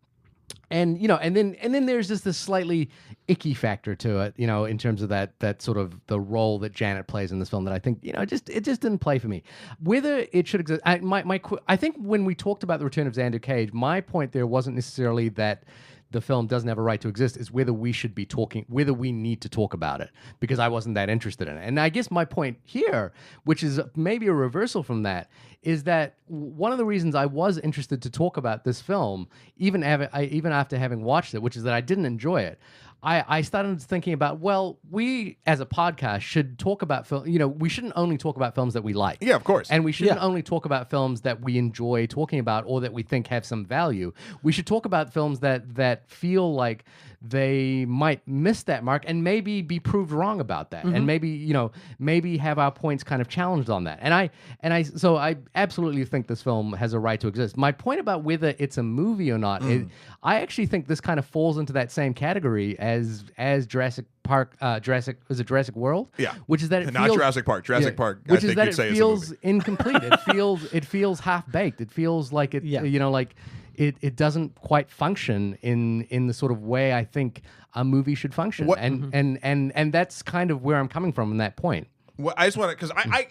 then there's just this slightly icky factor to it, in terms of that sort of the role that Janet plays in this film that I think, it just didn't play for me. Whether it should exist, I think when we talked about the return of Xander Cage, my point there wasn't necessarily that the film doesn't have a right to exist, is whether we should be talking, whether we need to talk about it, because I wasn't that interested in it. And I guess my point here, which is maybe a reversal from that, is that one of the reasons I was interested to talk about this film, even after having watched it, which is that I didn't enjoy it, I started thinking about, well, we as a podcast should talk about film. We shouldn't only talk about films that we like. Yeah, of course. And we shouldn't only talk about films that we enjoy talking about or that we think have some value. We should talk about films that feel like they might miss that mark and maybe be proved wrong about that, and maybe have our points kind of challenged on that. So I absolutely think this film has a right to exist. My point about whether it's a movie or not, I actually think this kind of falls into that same category as Jurassic Park. Is it Jurassic World? Yeah, which is that it not feels, Jurassic Park. Jurassic Park. Which I is think that you'd say it feels incomplete. It feels half baked. It feels like it. Like it doesn't quite function in the sort of way I think a movie should function. And that's kind of where I'm coming from in that point. Well, I just want to, because I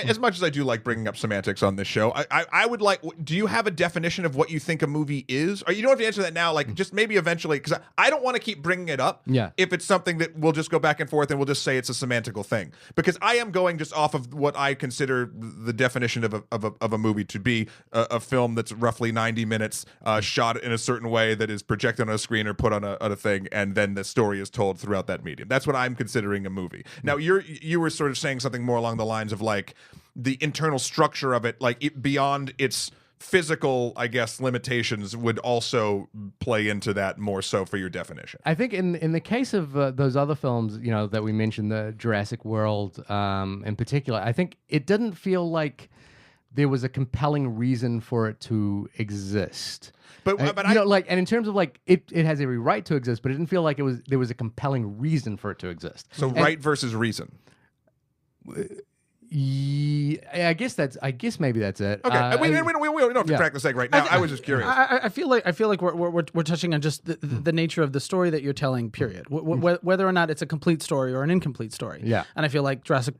as much as I do like bringing up semantics on this show, I would like, do you have a definition of what you think a movie is? Or you don't have to answer that now, like just maybe eventually, because I don't want to keep bringing it up. Yeah. If it's something that we'll just go back and forth and we'll just say it's a semantical thing, because I am going just off of what I consider the definition of a movie to be a film that's roughly 90 minutes, shot in a certain way that is projected on a screen or put on a thing, and then the story is told throughout that medium. That's what I'm considering a movie. Now you were sort of saying something more along the lines of like the internal structure of it, like beyond its physical, I guess, limitations would also play into that more so for your definition. I think in the case of those other films, that we mentioned, the Jurassic World in particular, I think it didn't feel like there was a compelling reason for it to exist. But and in terms of like it has every right to exist, but it didn't feel like there was a compelling reason for it to exist. So right versus reason. I guess maybe that's it. Okay, we don't have to crack this egg right now. I was just curious. I feel like we're touching on just the nature of the story that you're telling. Period. Whether or not it's a complete story or an incomplete story. Yeah. And I feel like Jurassic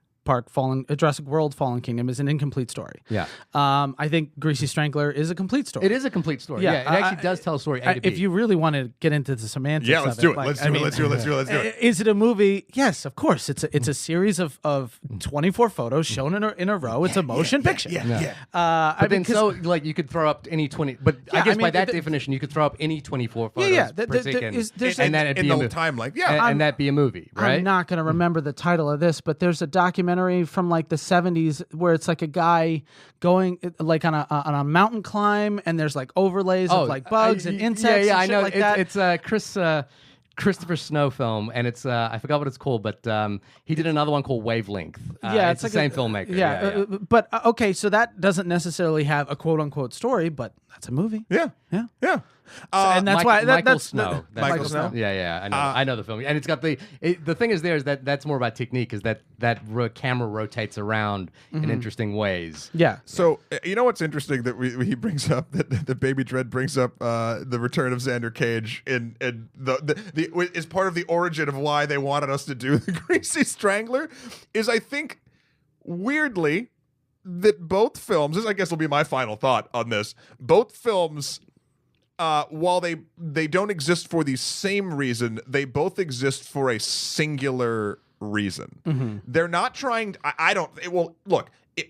World Fallen Kingdom is an incomplete story. Yeah. I think Greasy Strangler is a complete story. It is a complete story. Yeah. It actually does tell a story A to B. If you really want to get into the semantics, let's do it. Let's do it. Is it a movie? Yes, of course. It's a series of 24 photos shown in a row. It's a motion picture. But then you could throw up any 20. But I guess by that definition, you could throw up any 24 photos per second, and that'd be a movie. And that'd be a movie, right? I'm not going to remember the title of this, but there's a documentary from like the 70s where it's like a guy going like on a mountain climb, and there's like overlays of like bugs and insects. Yeah, and shit I know. Like that. It's Christopher Snow film, and it's I forgot what it's called, but he did another one called Wavelength. It's like the same filmmaker. Yeah. But okay, so that doesn't necessarily have a quote unquote story, but that's a movie. Yeah. and that's why Michael that's Snow. Michael Snow? Yeah, I know the film, and it's got the thing is there is that's more about technique, is that camera rotates around in interesting ways. Yeah. So you know what's interesting that he brings up that Baby Dread brings up the return of Xander Cage and the is part of the origin of why they wanted us to do the Greasy Strangler is, I think, weirdly, that both films, this I guess will be my final thought on this, both films, while they don't exist for the same reason, they both exist for a singular reason. They're not trying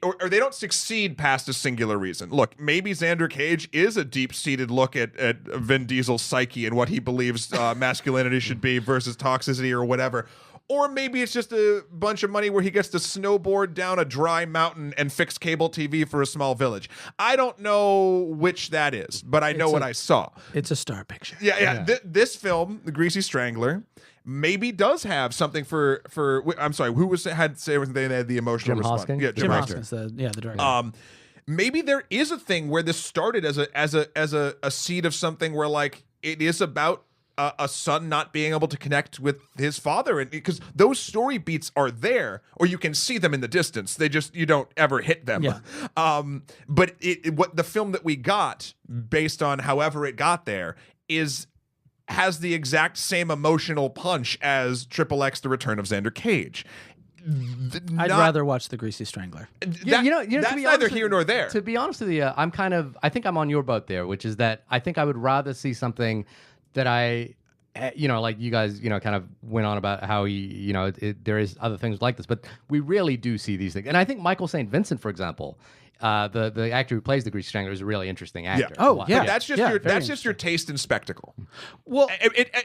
or they don't succeed past a singular reason. Look, maybe Xander Cage is a deep-seated look at Vin Diesel's psyche and what he believes masculinity should be versus toxicity or whatever. Or maybe it's just a bunch of money where he gets to snowboard down a dry mountain and fix cable TV for a small village. I don't know which that is, but I know what I saw. It's a star picture. Yeah. This film, The Greasy Strangler, maybe does have something for I'm sorry, who had say everything? They had the emotional Jim response. Hoskins? Yeah, Jim Hoskins, the director. Maybe there is a thing where this started as a seed of something where, like, it is about a son not being able to connect with his father, and because those story beats are there, or you can see them in the distance. You don't ever hit them. Yeah. But what the film that we got, based on however it got there, has the exact same emotional punch as XXX: The Return of Xander Cage. I'd rather watch The Greasy Strangler. That's to be neither honest here nor there. To be honest with you, I think I'm on your boat there, which is that I think I would rather see something that like you guys, kind of went on about how there is other things like this, but we really do see these things. And I think Michael St. Vincent, for example, the actor who plays the Greasy Strangler, is a really interesting actor. Yeah. Oh, yeah. That's just your taste in spectacle. Well,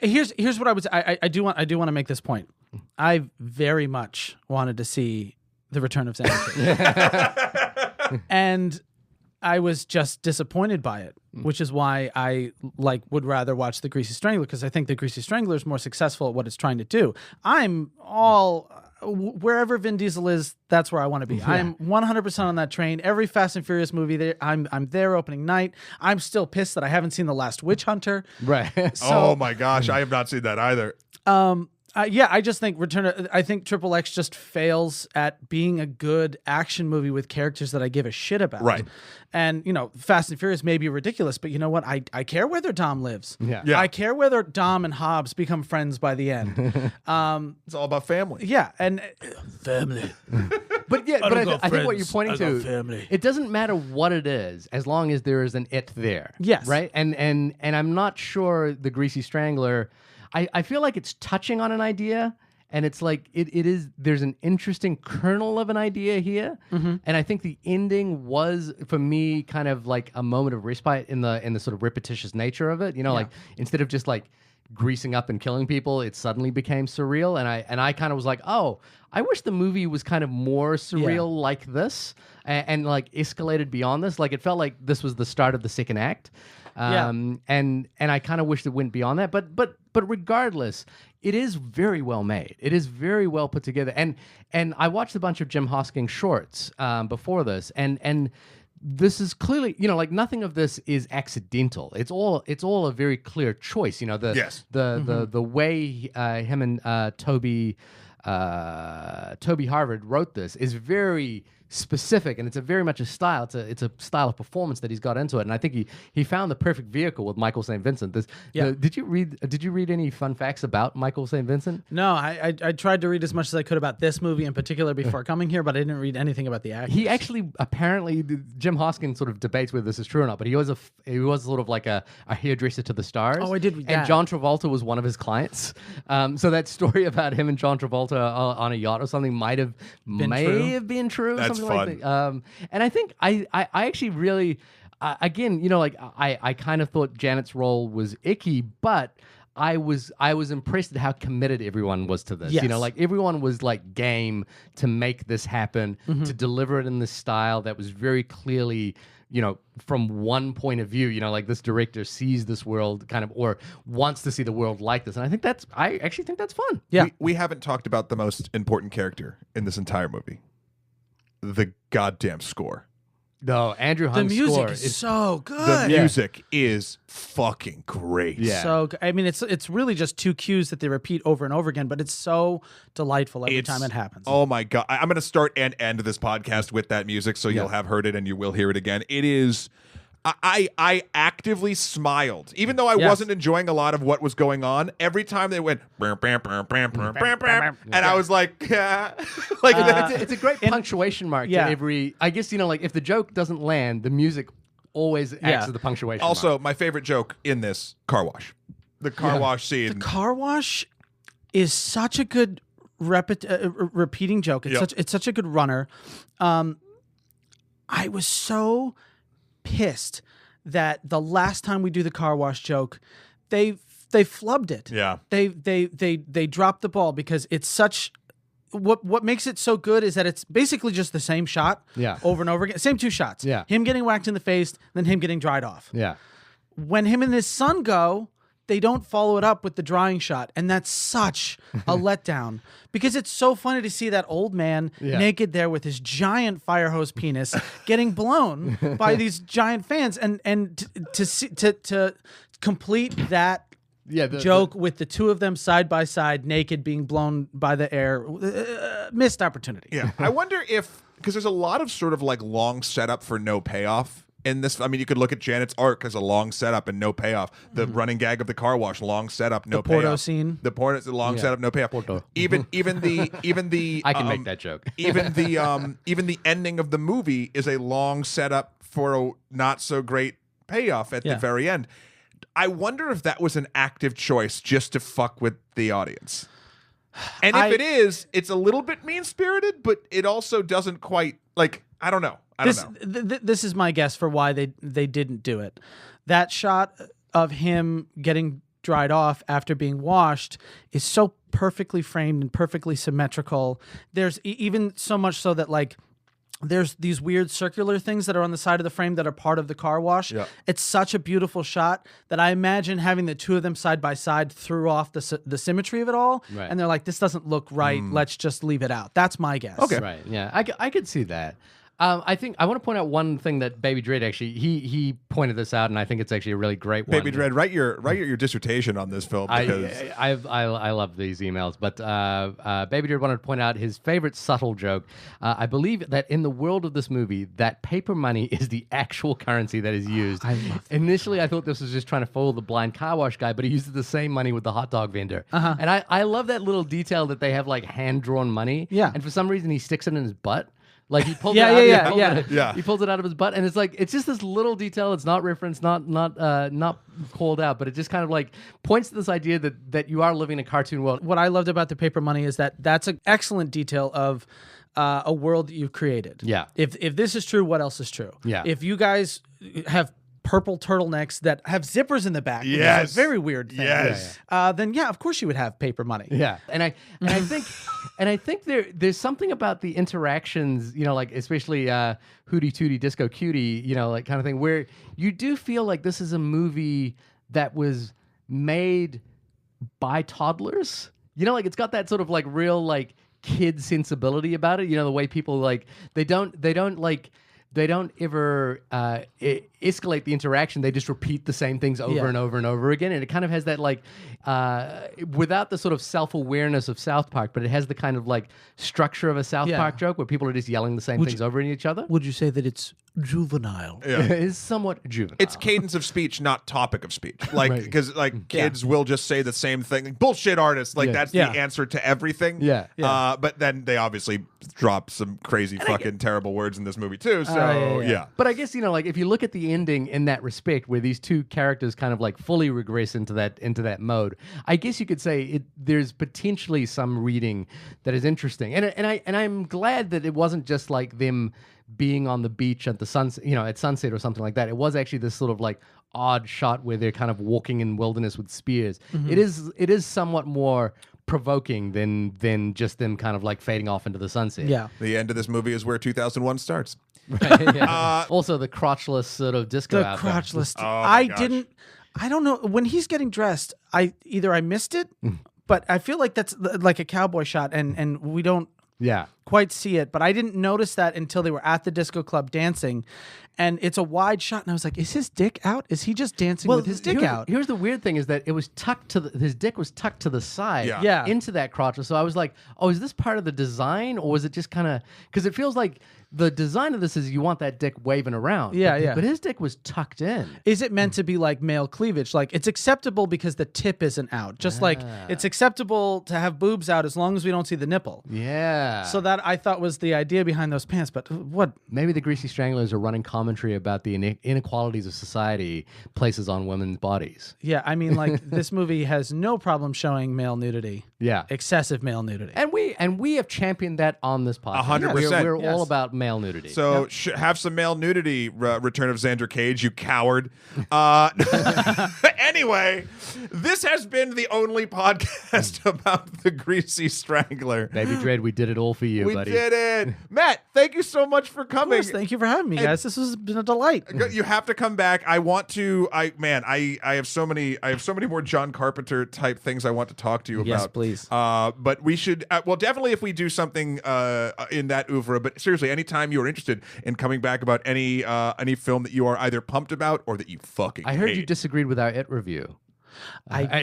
here's what I would say. I do want to make this point. I very much wanted to see The Return of Xander Cage. And I was just disappointed by it, which is why I would rather watch The Greasy Strangler, because I think The Greasy Strangler is more successful at what it's trying to do. I'm all wherever Vin Diesel is, that's where I want to be. Yeah. I'm 100% on that train. Every Fast and Furious movie, I'm there opening night. I'm still pissed that I haven't seen The Last Witch Hunter. Right. So, oh my gosh, I have not seen that either. I just think I think XXX just fails at being a good action movie with characters that I give a shit about. Right. And, Fast and Furious may be ridiculous, but you know what? I care whether Dom lives. Yeah. I care whether Dom and Hobbs become friends by the end. It's all about family. Yeah. And family. But I think what you're pointing to, it doesn't matter what it is, as long as there is an it there. Yes. Right? And I'm not sure The Greasy Strangler, I feel like it's touching on an idea, and it's like there's an interesting kernel of an idea here. And I think the ending was, for me, kind of like a moment of respite in the sort of repetitious nature of it. Like, instead of just like greasing up and killing people, it suddenly became surreal, and I kind of was like, oh, I wish the movie was kind of more surreal like this, and like escalated beyond this. Like, it felt like this was the start of the second act. And I kind of wished it went beyond that, but regardless, it is very well made. It is very well put together, and I watched a bunch of Jim Hoskins shorts before this, and this is clearly, like, nothing of this is accidental. It's all a very clear choice. The way him and Toby Harvard wrote this is very specific, and it's very much a style. It's a style of performance that he's got into it, and I think he found the perfect vehicle with Michael St. Vincent. Did you read any fun facts about Michael St. Vincent? No, I tried to read as much as I could about this movie in particular before coming here, but I didn't read anything about the actors. He actually, apparently, Jim Hoskins sort of debates whether this is true or not, but he was sort of like a hairdresser to the stars. Oh, I did read that. And John Travolta was one of his clients. So that story about him and John Travolta on a yacht or something may have been true. That's fun. Like and I think I actually really, again, I kind of thought Janet's role was icky, but I was impressed at how committed everyone was to this. Yes. Like, everyone was like game to make this happen, to deliver it in this style that was very clearly, from one point of view, like, this director sees this world kind of, or wants to see the world like this. And I actually think that's fun. Yeah. We haven't talked about the most important character in this entire movie. The goddamn score. No, Andrew The Hunt's music score is so good. The music is fucking great. Yeah. So I mean, it's really just two cues that they repeat over and over again, but it's so delightful every time it happens. Oh my god! I'm going to start and end this podcast with that music, so you'll have heard it and you will hear it again. It is. I actively smiled, even though I wasn't enjoying a lot of what was going on. Every time they went, and I was like, it's a great punctuation mark to yeah. every. I guess like if the joke doesn't land, the music always acts as the punctuation. Also, mark. my favorite joke in this car wash, the car wash scene. The car wash is such a good repeating joke. It's such a good runner. I was so pissed that the last time we do the car wash joke, they flubbed it. Yeah. They dropped the ball because it's such. What makes it so good is that it's basically just the same shot over and over again. Same two shots. Yeah. Him getting whacked in the face, then him getting dried off. Yeah. When him and his son go, they don't follow it up with the drying shot. And that's such a letdown because it's so funny to see that old man naked there with his giant fire hose penis getting blown by these giant fans. And to complete that joke with the two of them side by side, naked, being blown by the air, missed opportunity. Yeah. I wonder if, because there's a lot of sort of like long setup for no payoff in this. I mean, you could look at Janet's arc as a long setup and no payoff. The running gag of the car wash, long setup, no payoff. The Porto scene. The Porto, long setup, no payoff. Porto. Even the I can make that joke. even the ending of the movie is a long setup for a not so great payoff at the very end. I wonder if that was an active choice just to fuck with the audience. And if it is, it's a little bit mean-spirited, but it also doesn't quite, like, I don't know. This is my guess for why they didn't do it. That shot of him getting dried off after being washed is so perfectly framed and perfectly symmetrical. There's even so much so that, like, there's these weird circular things that are on the side of the frame that are part of the car wash. Yeah. It's such a beautiful shot that I imagine having the two of them side by side threw off the symmetry of it all. Right. And they're like, this doesn't look right. Let's just leave it out. That's my guess. Okay. Right. Yeah. I could see that. I think I want to point out one thing that Baby Dread actually he pointed this out, and I think it's actually a really great one. Baby Dread, write your dissertation on this film. Because I love these emails, but Baby Dread wanted to point out his favorite subtle joke. I believe that in the world of this movie, that paper money is the actual currency that is used. I love that. Initially, I thought this was just trying to fool the blind car wash guy, but he uses the same money with the hot dog vendor. And I love that little detail that they have like hand drawn money. Yeah, and for some reason he sticks it in his butt. Like he pulls it out. He pulls it out of his butt, and it's like it's just this little detail. It's not referenced, not called out, but it just kind of like points to this idea that you are living in a cartoon world. What I loved about the paper money is that that's an excellent detail of a world that you've created. Yeah. If this is true, what else is true? Yeah. If you guys have purple turtlenecks that have zippers in the back, which is a very weird thing. Yes. Then of course you would have paper money. Yeah. And I think there's something about the interactions, like especially Hootie Tootie Disco Cutie, like kind of thing, where you do feel like this is a movie that was made by toddlers. Like it's got that sort of like real like kid sensibility about it. The way people like they don't ever escalate the interaction. They just repeat the same things over and over and over again. And it kind of has that like, without the sort of self-awareness of South Park, but it has the kind of like structure of a South Park joke where people are just yelling the same things over at each other. Would you say that it's juvenile? Yeah. It's somewhat juvenile. It's cadence of speech, not topic of speech. Like, because like kids will just say the same thing. Like, bullshit artists. Like that's the answer to everything. Yeah. But then they obviously drop some crazy fucking terrible words in this movie too. So yeah. But I guess, like if you look at the ending in that respect, where these two characters kind of like fully regress into that mode, I guess you could say there's potentially some reading that is interesting. And I'm glad that it wasn't just like them being on the beach at the sunset, at sunset or something like that. It was actually this sort of like odd shot where they're kind of walking in wilderness with spears. Mm-hmm. It is somewhat more provoking than just them kind of like fading off into the sunset. Yeah. The end of this movie is where 2001 starts. Right, yeah. Also the crotchless sort of disco the outfit. Crotchless. I don't know. When he's getting dressed, I missed it, but I feel like that's like a cowboy shot and we don't. Yeah. quite see it, but I didn't notice that until they were at the disco club dancing. And it's a wide shot, and I was like, "Is his dick out? Is he just dancing with his dick out?" Here's the weird thing: is that it was tucked to his dick was tucked to the side, Yeah. into that crotch. So I was like, "Oh, is this part of the design, or was it just kind of?" Because it feels like the design of this is you want that dick waving around. Yeah. But his dick was tucked in. Is it meant to be like male cleavage? Like it's acceptable because the tip isn't out. Just like it's acceptable to have boobs out as long as we don't see the nipple. Yeah. So that I thought was the idea behind those pants. But what? Maybe the Greasy Stranglers are running commentary about the inequalities of society places on women's bodies. Yeah, I mean, like this movie has no problem showing male nudity. Yeah. Excessive male nudity. And we have championed that on this podcast. 100%. We're Yes. all about male nudity. So have some male nudity, Return of Xander Cage, you coward. Anyway, this has been the only podcast about the Greasy Strangler. Baby Dread, we did it all for you, We buddy. did it. Matt, thank you so much for Of coming. course, thank you for having me, guys. This has been a delight. You have to come back. I want to. I have so many more John Carpenter type things I want to talk to you about. Yes, please. But we should. Well, definitely if we do something in that oeuvre. But seriously, anytime you are interested in coming back about any film that you are either pumped about or that you fucking. I heard you hate. disagreed with our It review. I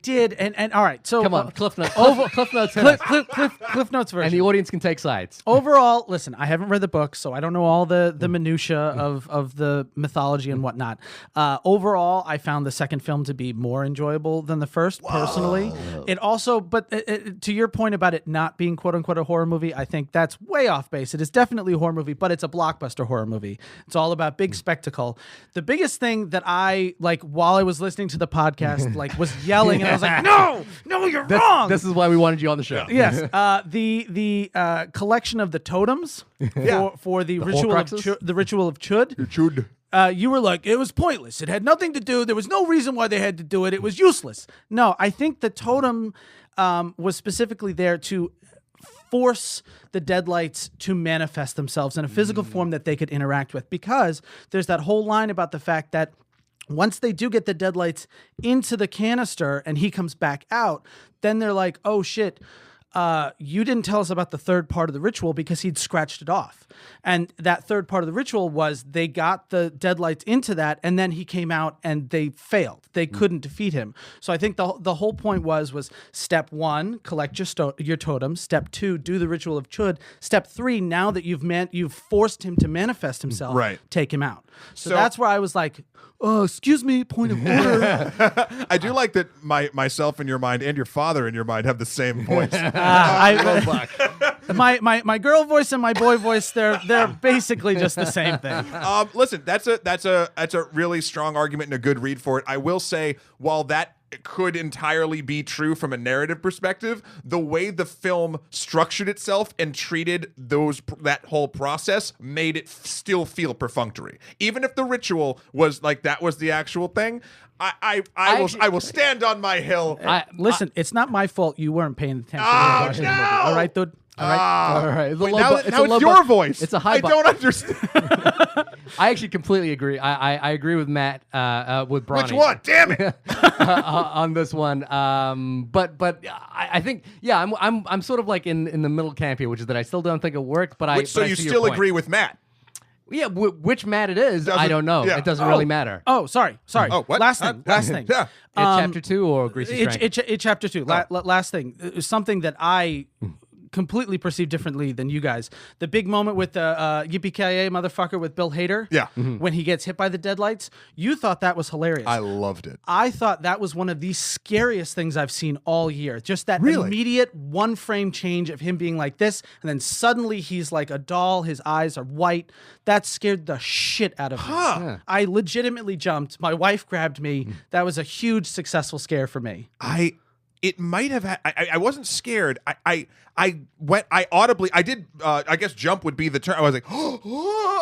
did, and all right. So Come on, Cliff Notes. Cliff Notes. Cliff Notes version. And the audience can take sides. Overall, listen, I haven't read the book, so I don't know all the minutia of the mythology and whatnot. Overall, I found the second film to be more enjoyable than the first, personally. It also, but to your point about it not being quote unquote a horror movie, I think that's way off base. It is definitely a horror movie, but it's a blockbuster horror movie. It's all about big spectacle. The biggest thing that I like while I was listening to the podcast, like was yelling, and I was like, no, you're wrong. This is why we wanted you on the show. Yes, the collection of the totems for the ritual of Horcruxes? the ritual of Chud. You were like, it was pointless. It had nothing to do. There was no reason why they had to do it. It was useless. No, I think the totem was specifically there to force the deadlights to manifest themselves in a physical form that they could interact with, because there's that whole line about the fact that once they do get the deadlights into the canister and he comes back out, then they're like, oh shit, you didn't tell us about the third part of the ritual, because he'd scratched it off. And that third part of the ritual was they got the deadlights into that, and then he came out and they failed. They couldn't defeat him. So I think the whole point was step 1, collect your totems. Step 2, do the ritual of Chud. Step 3, now that you've forced him to manifest himself, Right. take him out. So that's where I was like, oh, excuse me, point of order. I do like that myself in your mind and your father in your mind have the same voice. My girl voice and my boy voice, they're basically just the same thing. Listen, that's a really strong argument and a good read for it. I will say, while that could entirely be true from a narrative perspective, the way the film structured itself and treated that whole process made it still feel perfunctory. Even if the ritual was like that was the actual thing, I will stand on my hill. Listen, it's not my fault you weren't paying attention. Oh, to the no! movie. All right, dude. All right. All right. Wait, now it's your voice. It's a high I don't understand. I actually completely agree. I agree with Matt, with Bronny. Which one? Damn it! On this one. But I think, yeah, I'm sort of like in the middle camp here, which is that I still don't think it worked. But So you still agree with Matt? Yeah, which Matt it is, I don't know. yeah. It doesn't really matter. Oh, sorry. Oh, what? Last thing. Yeah. Chapter 2 or Greasy Strangler? Chapter 2. Last thing. Something that I completely perceived differently than you guys. The big moment with the yippee-ki-yay motherfucker with Bill Hader. Yeah. When he gets hit by the deadlights. You thought that was hilarious. I loved it. I thought that was one of the scariest things I've seen all year. Just that immediate one frame change of him being like this, and then suddenly he's like a doll. His eyes are white. That scared the shit out of me. Yeah. I legitimately jumped. My wife grabbed me. That was a huge successful scare for me. It might have had. I wasn't scared. I audibly. I did. I guess jump would be the term. I was like,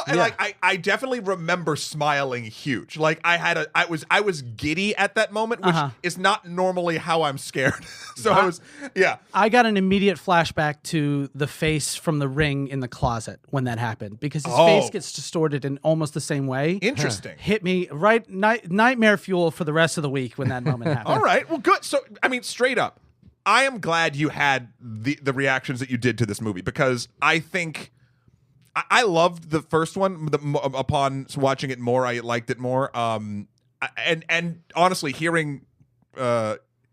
and I definitely remember smiling huge. Like I was giddy at that moment, which is not normally how I'm scared. So I was. Yeah. I got an immediate flashback to the face from The Ring in the closet when that happened, because his face gets distorted in almost the same way. Interesting. Hit me right. Nightmare fuel for the rest of the week when that moment happened. All right. Well, good. So I mean, straight up. I am glad you had the reactions that you did to this movie, because I think I loved the first one. Upon watching it more, I liked it more. And honestly, hearing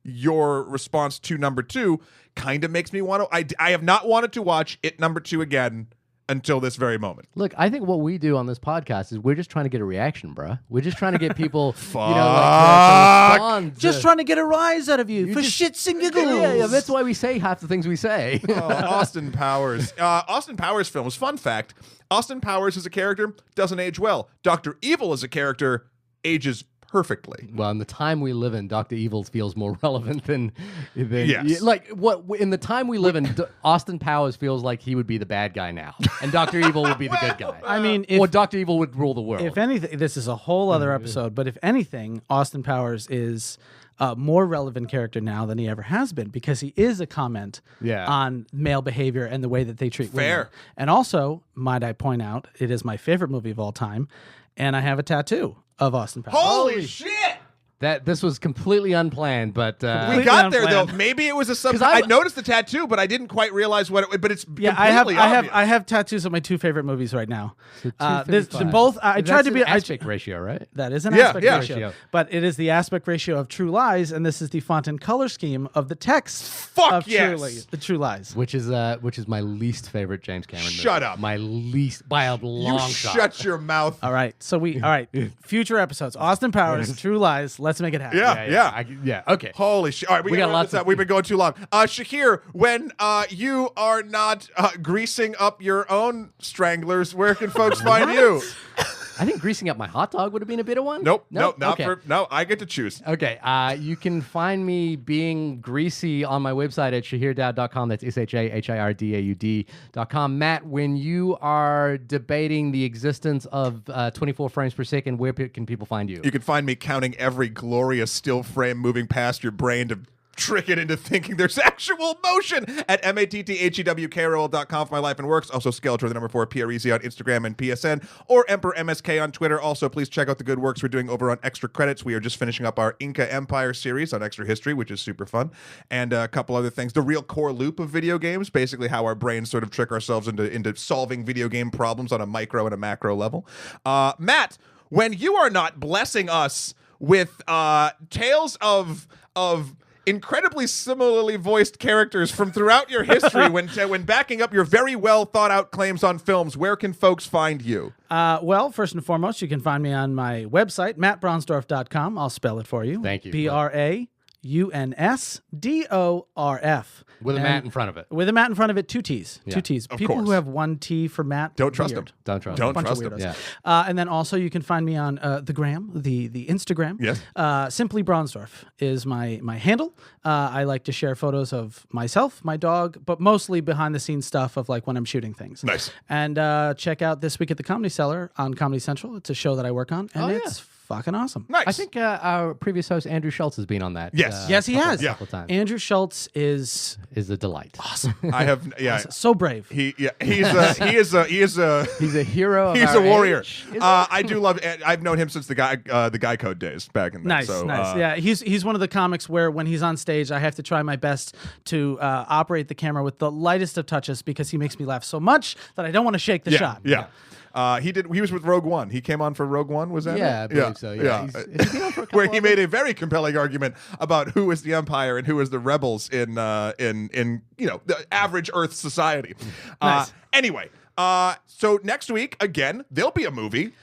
your response to number 2 kind of makes me want to. I have not wanted to watch it number 2 again until this very moment. Look, I think what we do on this podcast is we're just trying to get a reaction, bruh. We're just trying to get people, to respond. Just trying to get a rise out of you for shits and giggles. Yeah, that's why we say half the things we say. Austin Powers. Austin Powers films. Fun fact, Austin Powers as a character doesn't age well. Dr. Evil as a character ages perfectly. Well, in the time we live in, Dr. Evil feels more relevant than yes. Like what in the time we live in, Austin Powers feels like he would be the bad guy now, and Dr. Evil would be the good guy. I mean, or Dr. Evil would rule the world. If anything, this is a whole other episode, but if anything, Austin Powers is a more relevant character now than he ever has been, because he is a comment on male behavior and the way that they treat women. And also, might I point out, it is my favorite movie of all time, and I have a tattoo of Austin Powers. Holy shit! This was completely unplanned, but we got there though. Maybe it was a sub. I noticed the tattoo, but I didn't quite realize what it. But it's completely obvious. I have tattoos of my 2 favorite movies right now. So both. I tried to be aspect ratio, right? That is an aspect ratio, but it is the aspect ratio of True Lies, and this is the font and color scheme of the text of True Lies, which is my least favorite James Cameron movie. Shut up. My least by a long shot. Shut your mouth. All right, future episodes. Austin Powers, True Lies. Let's make it happen. Yeah. Okay. Holy shit! All right, we got lots. We've been going too long. Shahir, when you are not greasing up your own stranglers, where can folks find you? I think greasing up my hot dog would have been a better one. Nope. I get to choose. Okay. You can find me being greasy on my website at shahirdaud.com. That's SHAHIRDAUD.com. Matt, when you are debating the existence of 24 frames per second, where can people find you? You can find me counting every glorious still frame moving past your brain to trick it into thinking there's actual motion at MATTHEWKROL.com for my life and works. Also, Skeletor, the number 4, PREZ on Instagram and PSN, or Emperor MSK on Twitter. Also, please check out the good works we're doing over on Extra Credits. We are just finishing up our Inca Empire series on Extra History, which is super fun, and a couple other things. The real core loop of video games, basically how our brains sort of trick ourselves into solving video game problems on a micro and a macro level. Matt, when you are not blessing us with tales of incredibly similarly voiced characters from throughout your history, when backing up your very well thought out claims on films, where can folks find you? Well, first and foremost, you can find me on my website, mattbraunsdorf.com. I'll spell it for you. Thank you. BRAUNSDORF. With a Matt in front of it. With a Matt in front of it, 2 T's. Yeah. 2 T's. Of People course. who have 1 T for Matt. Don't trust them. Don't trust them. Yeah. Yeah. And then also you can find me on the gram, the Instagram. Yes. Simply Braunsdorf is my handle. I like to share photos of myself, my dog, but mostly behind the scenes stuff of like when I'm shooting things. Nice. And check out This Week at the Comedy Cellar on Comedy Central. It's a show that I work on, and it's fucking awesome. Nice. I think our previous host Andrew Schultz has been on that. Yes. Yes, he has. A couple times. Andrew Schultz is a delight. awesome. I have So brave. He is a He's a hero. Of he's our a warrior. age. I do love. I've known him since the Guy Code days back in the Nice. Yeah, he's one of the comics where when he's on stage, I have to try my best to operate the camera with the lightest of touches because he makes me laugh so much that I don't want to shake the shot. Yeah. He was with Rogue One. He came on for Rogue One. Was that? Yeah, I believe so. Yeah. Has he been on for a couple where he made a very compelling argument about who is the Empire and who is the rebels in the average Earth society. Nice. Anyway, so next week again there'll be a movie.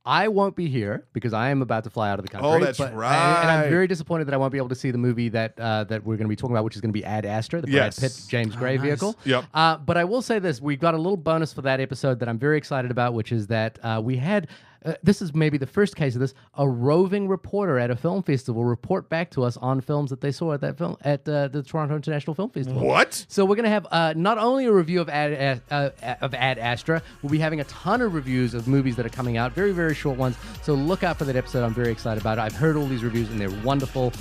I won't be here because I am about to fly out of the country. Oh, that's right. And I'm very disappointed that I won't be able to see the movie that we're going to be talking about, which is going to be Ad Astra, the Brad Pitt, James Gray vehicle. Yep. But I will say this. We've got a little bonus for that episode that I'm very excited about, which is that we had... this is maybe the first case of this. A roving reporter at a film festival report back to us on films that they saw at that film at the Toronto International Film Festival. What? So we're going to have not only a review of Ad Astra, we'll be having a ton of reviews of movies that are coming out, very, very short ones. So look out for that episode. I'm very excited about it. I've heard all these reviews, and they're wonderful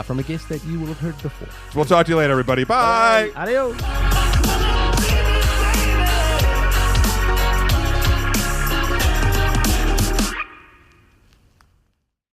from a guest that you will have heard before. We'll talk to you later, everybody. Bye. Adios.